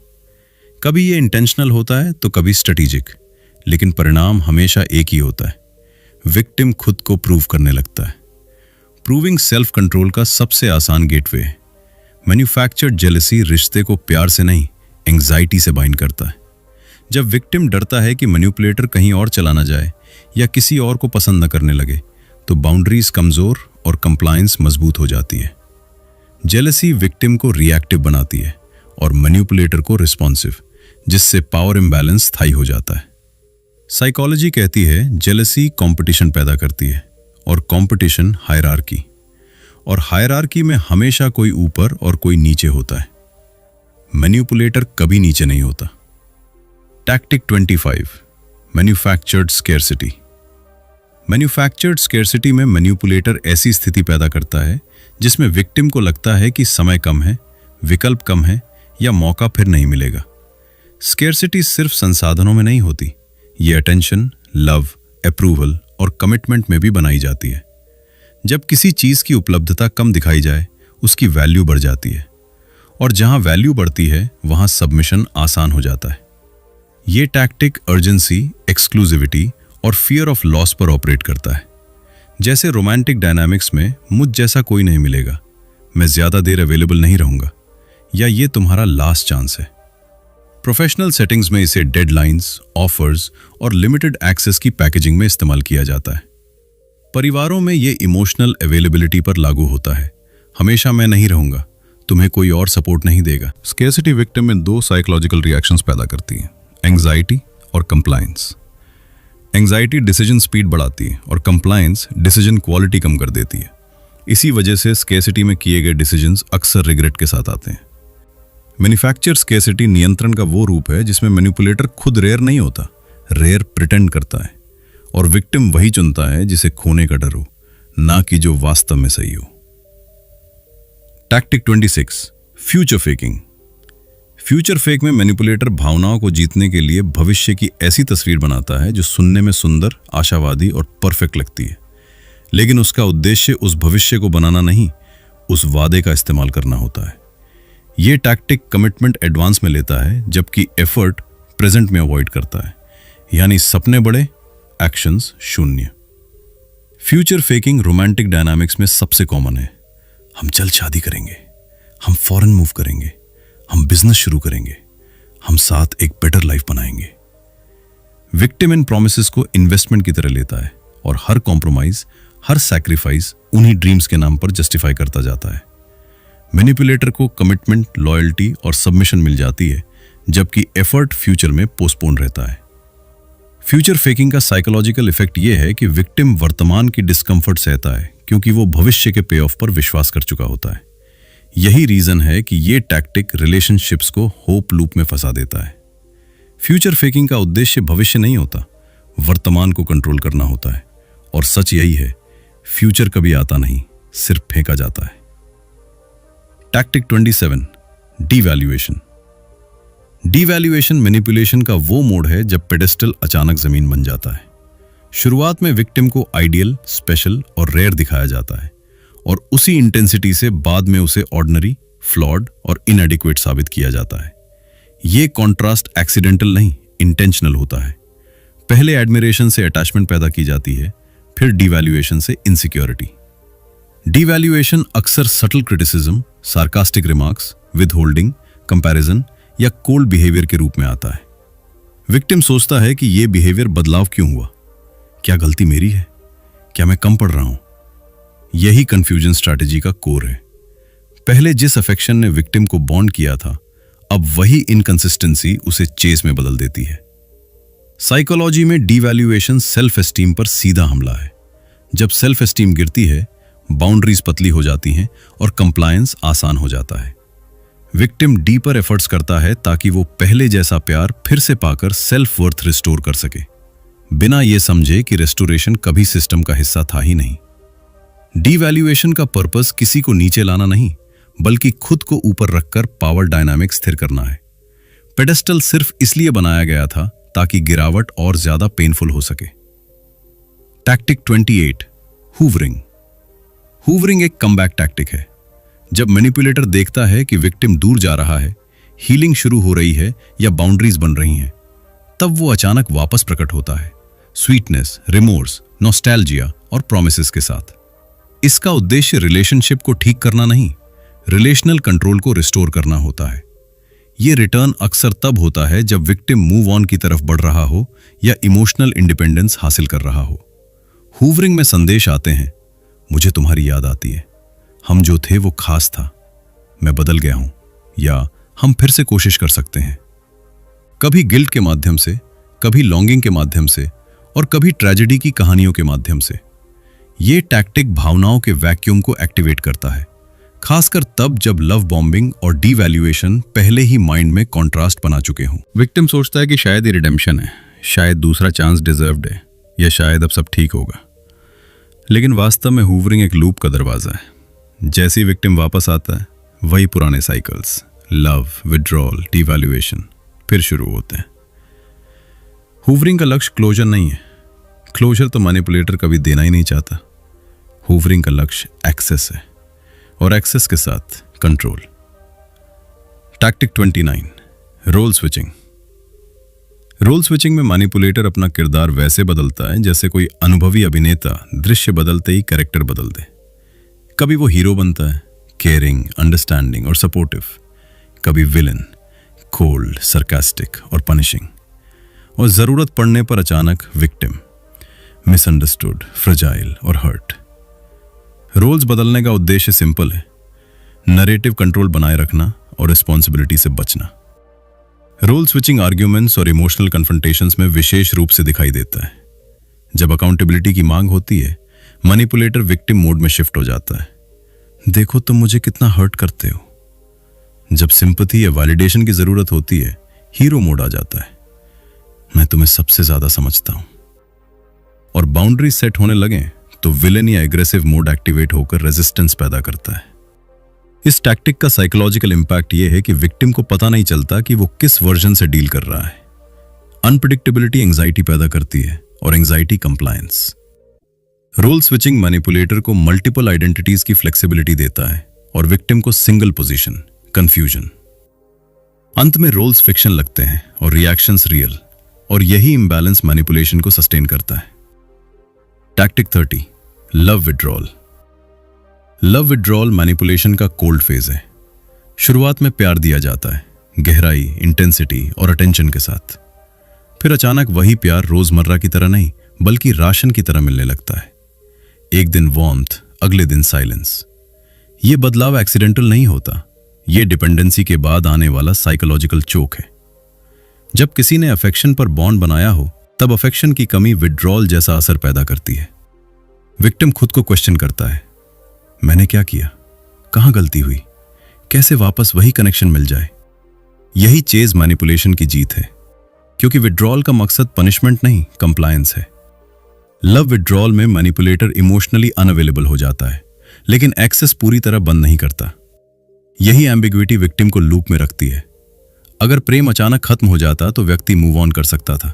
कभी ये इंटेंशनल होता है तो कभी स्ट्रेटेजिक, लेकिन परिणाम हमेशा एक ही होता है। विक्टिम खुद को प्रूव करने लगता है। प्रूविंग सेल्फ कंट्रोल का सबसे आसान गेटवे है। मैन्युफैक्चर्ड जेलसी रिश्ते को प्यार से नहीं, एंग्जाइटी से बाइंड करता है। जब विक्टिम डरता है कि मैनिपुलेटर कहीं और चला ना जाए या किसी और को पसंद न करने लगे, तो बाउंड्रीज कमजोर और कंप्लायंस मजबूत हो जाती है। जेलसी विक्टिम को रिएक्टिव बनाती है और मैनिपुलेटर को रिस्पॉन्सिव, जिससे पावर इम्बैलेंस स्थायी हो जाता है। साइकोलॉजी कहती है जेलसी कंपटीशन पैदा करती है और कंपटीशन हायरार्की, और हायरार्की में हमेशा कोई ऊपर और कोई नीचे होता है। मैनिपुलेटर कभी नीचे नहीं होता। Tactic 25, manufactured scarcity. Manufactured scarcity में मैनिपुलेटर ऐसी स्थिति पैदा करता है जिसमें विक्टिम को लगता है कि समय कम है, विकल्प कम है या मौका फिर नहीं मिलेगा। स्केर्सिटी सिर्फ संसाधनों में नहीं होती, ये अटेंशन, लव, अप्रूवल और कमिटमेंट में भी बनाई जाती है। जब किसी चीज की उपलब्धता कम दिखाई जाए, उसकी वैल्यू बढ़ जाती है, और जहां वैल्यू बढ़ती है वहां सबमिशन आसान हो जाता है। ये टैक्टिक अर्जेंसी, एक्सक्लूसिविटी और फियर ऑफ लॉस पर ऑपरेट करता है। जैसे रोमांटिक डायनामिक्स में मुझ जैसा कोई नहीं मिलेगा, मैं ज्यादा देर अवेलेबल नहीं रहूंगा, या ये तुम्हारा लास्ट चांस है। प्रोफेशनल सेटिंग्स में इसे डेडलाइंस, ऑफर्स और लिमिटेड एक्सेस की पैकेजिंग में इस्तेमाल किया जाता है। परिवारों में ये इमोशनल अवेलेबिलिटी पर लागू होता है। हमेशा मैं नहीं रहूंगा, तुम्हें कोई और सपोर्ट नहीं देगा। स्केर्सिटी विक्टिम में दो साइकोलॉजिकल रिएक्शंस पैदा करती हैं, एंग्जाइटी और कंप्लायंस। एंग्जाइटी डिसीजन स्पीड बढ़ाती है और कंप्लायंस डिसीजन क्वालिटी कम कर देती है। इसी वजह से स्केर्सिटी में किए गए डिसीजंस अक्सर रिग्रेट के साथ आते हैं। मैन्युफैक्चर स्केर्सिटी नियंत्रण का वो रूप है जिसमें मैनिपुलेटर खुद रेयर नहीं होता, रेयर प्रिटेंड करता है, और विक्टिम वही चुनता है जिसे खोने का डर हो, ना कि जो वास्तव में सही हो। Tactic 26, future faking. Future fake में मैनिपुलेटर भावनाओं को जीतने के लिए भविष्य की ऐसी तस्वीर बनाता है जो सुनने में सुंदर, आशावादी और परफेक्ट लगती है, लेकिन उसका उद्देश्य उस भविष्य को बनाना नहीं, उस वादे का इस्तेमाल करना होता है। यह टैक्टिक कमिटमेंट एडवांस में लेता है, जबकि एफर्ट प्रेजेंट में अवॉइड करता है, यानी सपने बड़े, एक्शंस शून्य। फ्यूचर फेकिंग रोमांटिक डायनामिक्स में सबसे कॉमन है। हम जल्द शादी करेंगे, हम फॉरेन मूव करेंगे, हम बिजनेस शुरू करेंगे, हम साथ एक बेटर लाइफ बनाएंगे। विक्टिम इन प्रोमिसेस को इन्वेस्टमेंट की तरह लेता है और हर कॉम्प्रोमाइज, हर सैक्रिफाइस उन्हीं ड्रीम्स के नाम पर जस्टिफाई करता जाता है। मैनिपुलेटर को कमिटमेंट, लॉयल्टी और सबमिशन मिल जाती है, जबकि एफर्ट फ्यूचर में पोस्टपोन रहता है। फ्यूचर फेकिंग का साइकोलॉजिकल इफेक्ट यह है कि विक्टिम वर्तमान की डिस्कंफर्ट सहता है, क्योंकि वो भविष्य के पे ऑफ पर विश्वास कर चुका होता है। यही रीजन है कि ये टैक्टिक रिलेशनशिप्स को होप लूप में फंसा देता है। फ्यूचर फेकिंग का उद्देश्य भविष्य नहीं होता, वर्तमान को कंट्रोल करना होता है, और सच यही है, फ्यूचर कभी आता नहीं, सिर्फ फेंका जाता है। Tactic 27, devaluation. डीवैल्यूएशन मैनिपुलेशन का वो मोड है जब पेडेस्टल अचानक जमीन बन जाता है। शुरुआत में विक्टिम को आइडियल, स्पेशल और रेयर दिखाया जाता है, और उसी इंटेंसिटी से बाद में उसे ऑर्डिनरी, फ्लॉड और इनएडिक्वेट साबित किया जाता है। यह कॉन्ट्रास्ट एक्सीडेंटल नहीं, इंटेंशनल होता है। पहले एडमिरेशन से अटैचमेंट पैदा की जाती है, फिर डीवैल्यूएशन से इनसिक्योरिटी। डीवैल्यूएशन अक्सर subtle criticism, sarcastic remarks, withholding, comparison या कोल्ड बिहेवियर के रूप में आता है। विक्टिम सोचता है कि यह बिहेवियर बदलाव क्यों हुआ, क्या गलती मेरी है, क्या मैं कम पढ़ रहा हूं। यही कंफ्यूजन स्ट्रैटेजी का कोर है। पहले जिस अफेक्शन ने विक्टिम को बॉन्ड किया था, अब वही इनकंसिस्टेंसी उसे चेस में बदल देती है। साइकोलॉजी में डीवैल्यूएशन सेल्फ एस्टीम पर सीधा हमला है। जब सेल्फ एस्टीम गिरती है, बाउंड्रीज पतली हो जाती हैं और कंप्लायंस आसान हो जाता है। विक्टिम डीपर एफर्ट्स करता है ताकि वो पहले जैसा प्यार फिर से पाकर सेल्फ वर्थ रिस्टोर कर सके, बिना ये समझे कि रेस्टोरेशन कभी सिस्टम का हिस्सा था ही नहीं। डीवैल्यूएशन का पर्पस किसी को नीचे लाना नहीं, बल्कि खुद को ऊपर रखकर पावर डायनामिक स्थिर करना है। पेडेस्टल सिर्फ इसलिए बनाया गया था ताकि गिरावट और ज्यादा पेनफुल हो सके। टैक्टिक 28, हूवरिंग। हूवरिंग एक कमबैक टैक्टिक है। जब मैनिपुलेटर देखता है कि विक्टिम दूर जा रहा है, हीलिंग शुरू हो रही है या बाउंड्रीज बन रही हैं, तब वो अचानक वापस प्रकट होता है, स्वीटनेस, रिमोर्स, नॉस्टैल्जिया और प्रॉमिसेस के साथ। इसका उद्देश्य रिलेशनशिप को ठीक करना नहीं, रिलेशनल कंट्रोल को रिस्टोर करना होता है। यह रिटर्न अक्सर तब होता है जब विक्टिम मूव ऑन की तरफ बढ़ रहा हो या इमोशनल इंडिपेंडेंस हासिल कर रहा हो। हूवरिंग में संदेश आते हैं, मुझे तुम्हारी याद आती है, हम जो थे वो खास था, मैं बदल गया हूं, या हम फिर से कोशिश कर सकते हैं। कभी गिल्ट के माध्यम से, कभी लॉन्गिंग के माध्यम से और कभी ट्रेजेडी की कहानियों के माध्यम से। ये टैक्टिक भावनाओं के वैक्यूम को एक्टिवेट करता है, खासकर तब जब लव बॉम्बिंग और डीवैल्यूएशन पहले ही माइंड में कॉन्ट्रास्ट बना चुके हों। विक्टिम सोचता है कि शायद ये रिडेम्पशन है, शायद दूसरा चांस डिजर्व्ड है, या शायद अब सब ठीक होगा। लेकिन वास्तव में हूवरिंग एक लूप का दरवाजा है। जैसे ही विक्टिम वापस आता है, वही पुराने साइकिल्स, लव, विड्रॉल, डीवैल्यूएशन फिर शुरू होते हैं। हूवरिंग का लक्ष्य क्लोजर नहीं है। क्लोजर तो मैनिपुलेटर कभी देना ही नहीं चाहता। हूवरिंग का लक्ष्य एक्सेस है, और एक्सेस के साथ control. Tactic 29, role switching. Role switching में मैनिपुलेटर अपना किरदार वैसे बदलता है जैसे कोई अनुभवी अभिनेता दृश्य बदलते ही कैरेक्टर बदल दे। कभी वो हीरो बनता है, केयरिंग, अंडरस्टैंडिंग और सपोर्टिव। कभी विलन, कोल्ड, सरकास्टिक और पनिशिंग। और जरूरत पड़ने पर अचानक विक्टिम, मिसअंडरस्टूड, फ्रजाइल और हर्ट। रोल्स बदलने का उद्देश्य सिंपल है, नरेटिव कंट्रोल बनाए रखना और रिस्पॉन्सिबिलिटी से बचना। रोल स्विचिंग आर्ग्यूमेंट्स और इमोशनल कन्फ्रंटेशंस में विशेष रूप से दिखाई देता है। जब अकाउंटेबिलिटी की मांग होती है, मैनिपुलेटर विक्टिम मोड में शिफ्ट हो जाता है। देखो तुम मुझे कितना हर्ट करते हो। जब सिंपैथी या वैलिडेशन की जरूरत होती है, हीरो मोड आ जाता है, मैं तुम्हें सबसे ज्यादा समझता हूं। और बाउंड्री सेट होने लगे तो विलेन या एग्रेसिव मोड एक्टिवेट होकर रेजिस्टेंस पैदा करता है। इस टैक्टिक का साइकोलॉजिकल इंपैक्ट यह है कि विक्टिम को पता नहीं चलता कि वो किस वर्जन से डील कर रहा है। अनप्रेडिक्टेबिलिटी एंजाइटी पैदा करती है और anxiety compliance. Role switching manipulator को मल्टीपल आइडेंटिटीज की फ्लेक्सिबिलिटी देता है और विक्टिम को सिंगल पोजीशन, कंफ्यूजन। अंत में रोल्स फिक्शन लगते हैं और रिएक्शंस रियल, और यही इंबैलेंस मैनिपुलेशन को सस्टेन करता है। Tactic 30, love withdrawal. Love withdrawal manipulation का कोल्ड फेज है। शुरुआत में प्यार दिया जाता है, गहराई, इंटेंसिटी और अटेंशन के साथ। फिर अचानक वही प्यार रोजमर्रा की तरह नहीं, बल्कि राशन की तरह मिलने लगता है। एक दिन वार्मथ, अगले दिन साइलेंस। यह बदलाव एक्सीडेंटल नहीं होता, यह डिपेंडेंसी के बाद आने वाला साइकोलॉजिकल चोक है। जब किसी ने अफेक्शन पर बॉन्ड बनाया हो, तब अफेक्शन की कमी विड्रॉल जैसा असर पैदा करती है। विक्टिम खुद को क्वेश्चन करता है, मैंने क्या किया, कहां गलती हुई, कैसे वापस वही कनेक्शन मिल जाए। यही चेज मैनिपुलेशन की जीत है, क्योंकि विड्रॉल का मकसद पनिशमेंट नहीं, कंप्लायंस है। लव विड्रॉल में मैनिपुलेटर इमोशनली अनअवेलेबल हो जाता है, लेकिन एक्सेस पूरी तरह बंद नहीं करता। यही एम्बिग्विटी विक्टिम को लूप में रखती है। अगर प्रेम अचानक खत्म हो जाता तो व्यक्ति मूव ऑन कर सकता था,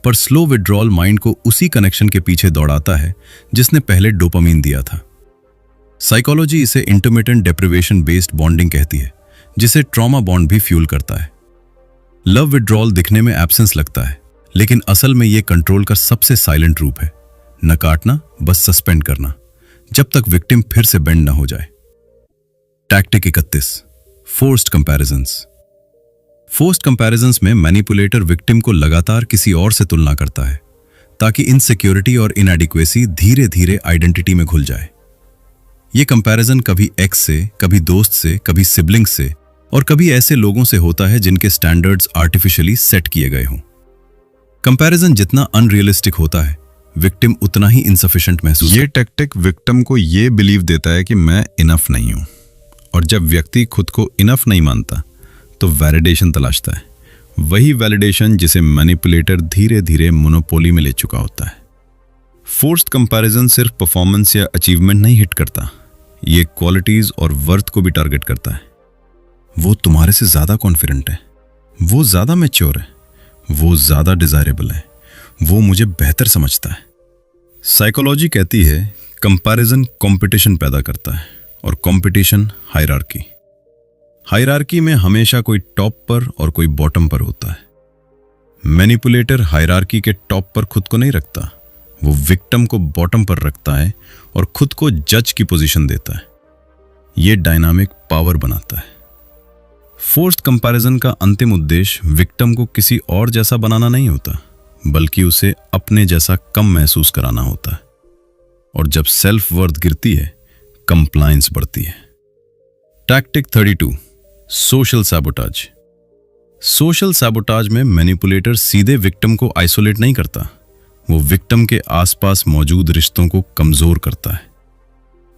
पर स्लो विड्रॉल माइंड को उसी कनेक्शन के पीछे दौड़ाता है जिसने पहले डोपामीन दिया था। साइकोलॉजी इसे इंटरमिटेंट डेप्रिवेशन बेस्ड बॉन्डिंग कहती है, जिसे ट्रॉमा बॉन्ड भी फ्यूल करता है। लव विड्रॉल दिखने में एब्सेंस लगता है, लेकिन असल में यह कंट्रोल का सबसे साइलेंट रूप है। न काटना, बस सस्पेंड करना, जब तक विक्टिम फिर से बेंड न हो जाए। Tactic 31, forced comparisons. Forced comparisons में मैनिपुलेटर विक्टिम को लगातार किसी और से तुलना करता है, ताकि इनसिक्योरिटी और इनएडिक्वेसी धीरे धीरे आइडेंटिटी में घुल जाए। यह कंपैरिजन कभी एक्स से, कभी दोस्त से, कभी सिबलिंग से, और कभी ऐसे लोगों से होता है जिनके स्टैंडर्ड्स आर्टिफिशियली सेट किए गए हों। कंपैरिजन जितना अनरियलिस्टिक होता है, विक्टिम उतना ही इनसफिशिएंट महसूस। ये टैक्टिक विक्टिम को ये बिलीव देता है कि मैं इनफ नहीं हूं, और जब व्यक्ति खुद को इनफ नहीं मानता तो वैलिडेशन तलाशता है, वही वैलिडेशन जिसे मैनिपुलेटर धीरे धीरे मोनोपोली में ले चुका होता है। फोर्स्ड कंपैरिजन सिर्फ परफॉर्मेंस या अचीवमेंट नहीं हिट करता, ये क्वालिटीज और वर्थ को भी टारगेट करता है। वो तुम्हारे से ज्यादा कॉन्फिडेंट है, वो ज्यादा मैच्योर है, वो ज्यादा डिजायरेबल है, वो मुझे बेहतर समझता है। साइकोलॉजी कहती है कंपैरिजन कंपटीशन पैदा करता है और कंपटीशन हायरार्की। हायरार्की में हमेशा कोई टॉप पर और कोई बॉटम पर होता है। मैनिपुलेटर हायरार्की के टॉप पर खुद को नहीं रखता, वो विक्टिम को बॉटम पर रखता है और खुद को जज की पोजीशन देता है। ये डायनामिक पावर बनाता है। फोर्स्ड कंपैरिजन का अंतिम उद्देश्य विक्टिम को किसी और जैसा बनाना नहीं होता, बल्कि उसे अपने जैसा कम महसूस कराना होता है। और जब सेल्फ वर्थ गिरती है, कंप्लायंस बढ़ती है। Tactic 32, social sabotage. Social sabotage में मैनिपुलेटर सीधे विक्टिम को आइसोलेट नहीं करता, वो विक्टिम के आसपास मौजूद रिश्तों को कमजोर करता है।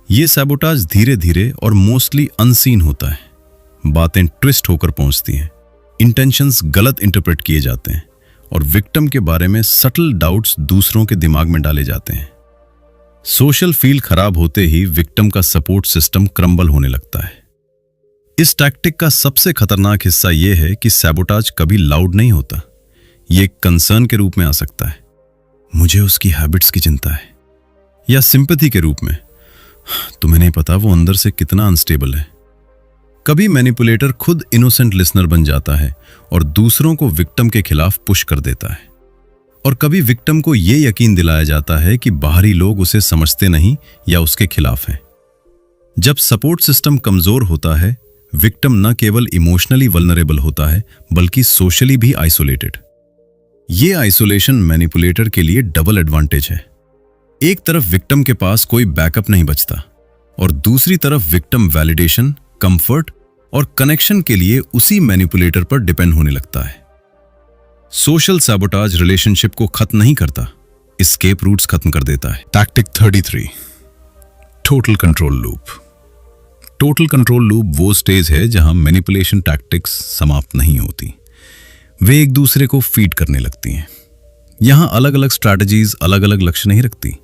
ये सैबोटाज धीरे धीरे और मोस्टली अनसीन होता है। बातें ट्विस्ट होकर पहुंचती हैं, इंटेंशंस गलत इंटरप्रेट किए जाते हैं और विक्टिम के बारे में सटल डाउट्स दूसरों के दिमाग में डाले जाते हैं। सोशल फील खराब होते ही विक्टिम का सपोर्ट सिस्टम क्रम्बल होने लगता है। इस टैक्टिक का सबसे खतरनाक हिस्सा यह है कि सैबोटाज कभी लाउड नहीं होता, ये एक कंसर्न के रूप में आ सकता है। मुझे उसकी हैबिट्स की चिंता है, या सिंपैथी के रूप में, तुम्हें नहीं पता वो अंदर से कितना अनस्टेबल है। कभी मैनिपुलेटर खुद इनोसेंट लिसनर बन जाता है और दूसरों को विक्टिम के खिलाफ पुश कर देता है। और कभी विक्टिम को यह यकीन दिलाया जाता है कि बाहरी लोग उसे समझते नहीं या उसके खिलाफ हैं। जब सपोर्ट सिस्टम कमजोर होता है, विक्टिम न केवल इमोशनली वल्नरेबल होता है, बल्कि सोशली भी आइसोलेटेड। यह आइसोलेशन मैनिपुलेटर के लिए डबल एडवांटेज है। एक तरफ विक्टिम के पास कोई बैकअप नहीं बचता और दूसरी तरफ विक्टिम वैलिडेशन, कंफर्ट और कनेक्शन के लिए उसी मैनिपुलेटर पर डिपेंड होने लगता है। सोशल सैबोटाज रिलेशनशिप को खत्म नहीं करता, एस्केप रूट्स खत्म कर देता है। Tactic 33, total control loop. Total control loop वो स्टेज है जहां मैनिपुलेशन टैक्टिक्स समाप्त नहीं होती, वे एक दूसरे को फीड करने लगती हैं। यहां अलग अलग स्ट्रैटेजीज अलग अलग लक्ष्य नहीं रखती,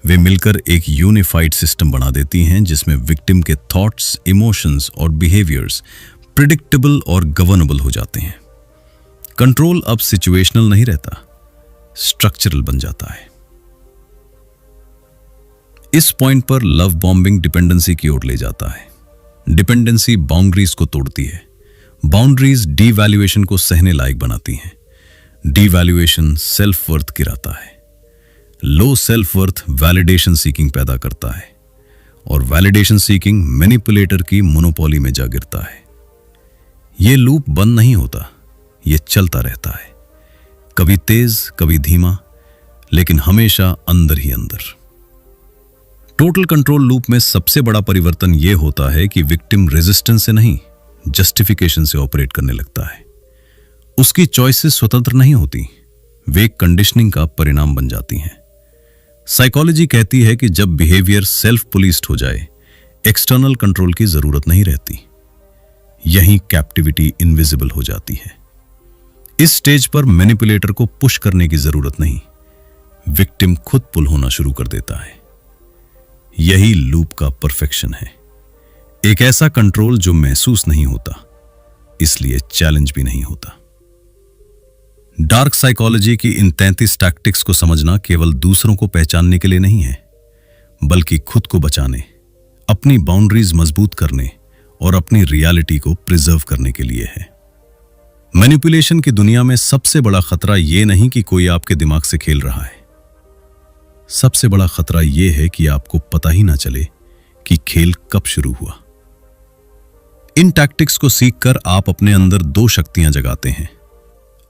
वे मिलकर एक यूनिफाइड सिस्टम बना देती हैं जिसमें विक्टिम के थॉट्स, इमोशंस और बिहेवियर्स प्रिडिक्टेबल और गवर्नेबल हो जाते हैं। कंट्रोल अब सिचुएशनल नहीं रहता, स्ट्रक्चरल बन जाता है। इस पॉइंट पर लव बॉम्बिंग डिपेंडेंसी की ओर ले जाता है। डिपेंडेंसी बाउंड्रीज को तोड़ती है, बाउंड्रीज डीवैल्यूएशन को सहने लायक बनाती हैं, डीवैल्यूएशन सेल्फ वर्थ गिराता है, low self worth validation seeking पैदा करता है और वैलिडेशन सीकिंग मैनिपुलेटर की मोनोपोली में जा गिरता है। यह लूप बंद नहीं होता, यह चलता रहता है, कभी तेज कभी धीमा, लेकिन हमेशा अंदर ही अंदर। टोटल कंट्रोल लूप में सबसे बड़ा परिवर्तन यह होता है कि विक्टिम रेजिस्टेंस से नहीं, जस्टिफिकेशन से ऑपरेट करने लगता है। उसकी चॉइसेस स्वतंत्र नहीं होती, वे कंडीशनिंग का परिणाम बन जाती हैं। साइकोलॉजी कहती है कि जब बिहेवियर सेल्फ पुलिस्ड हो जाए, एक्सटर्नल कंट्रोल की जरूरत नहीं रहती। यहीं कैप्टिविटी इनविजिबल हो जाती है। इस स्टेज पर मैनिपुलेटर को पुश करने की जरूरत नहीं, विक्टिम खुद पुल होना शुरू कर देता है। यही लूप का परफेक्शन है, एक ऐसा कंट्रोल जो महसूस नहीं होता, इसलिए चैलेंज भी नहीं होता। डार्क साइकोलॉजी की इन 33 टैक्टिक्स को समझना केवल दूसरों को पहचानने के लिए नहीं है, बल्कि खुद को बचाने, अपनी बाउंड्रीज मजबूत करने और अपनी रियलिटी को प्रिजर्व करने के लिए है। मैनिपुलेशन की दुनिया में सबसे बड़ा खतरा यह नहीं कि कोई आपके दिमाग से खेल रहा है, सबसे बड़ा खतरा यह है कि आपको पता ही ना चले कि खेल कब शुरू हुआ। इन टैक्टिक्स को सीखकर आप अपने अंदर दो शक्तियां जगाते हैं,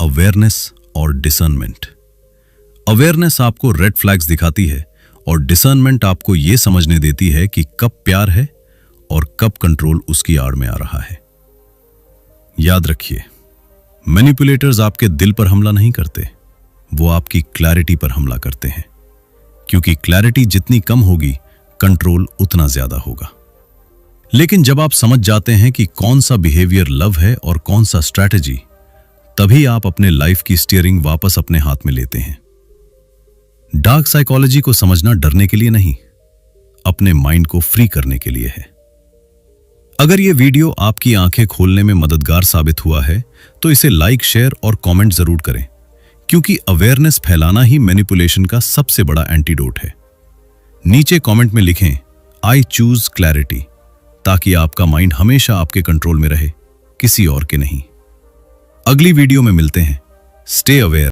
अवेयरनेस और डिसर्नमेंट। अवेयरनेस आपको रेड फ्लैग्स दिखाती है और डिसर्नमेंट आपको यह समझने देती है कि कब प्यार है और कब कंट्रोल उसकी आड़ में आ रहा है। याद रखिए, मैनिपुलेटर्स आपके दिल पर हमला नहीं करते, वो आपकी क्लैरिटी पर हमला करते हैं, क्योंकि क्लैरिटी जितनी कम होगी, कंट्रोल उतना ज्यादा होगा। लेकिन जब आप समझ जाते हैं कि कौन सा बिहेवियर लव है और कौन सा स्ट्रैटेजी, तभी आप अपने लाइफ की स्टीयरिंग वापस अपने हाथ में लेते हैं। डार्क साइकोलॉजी को समझना डरने के लिए नहीं, अपने माइंड को फ्री करने के लिए है। अगर यह वीडियो आपकी आंखें खोलने में मददगार साबित हुआ है तो इसे लाइक, शेयर और कमेंट जरूर करें, क्योंकि अवेयरनेस फैलाना ही मैनिपुलेशन का सबसे बड़ा एंटीडोट है। नीचे कमेंट में लिखें आई चूज क्लैरिटी, ताकि आपका माइंड हमेशा आपके कंट्रोल में रहे, किसी और के नहीं। अगली वीडियो में मिलते हैं। Stay aware.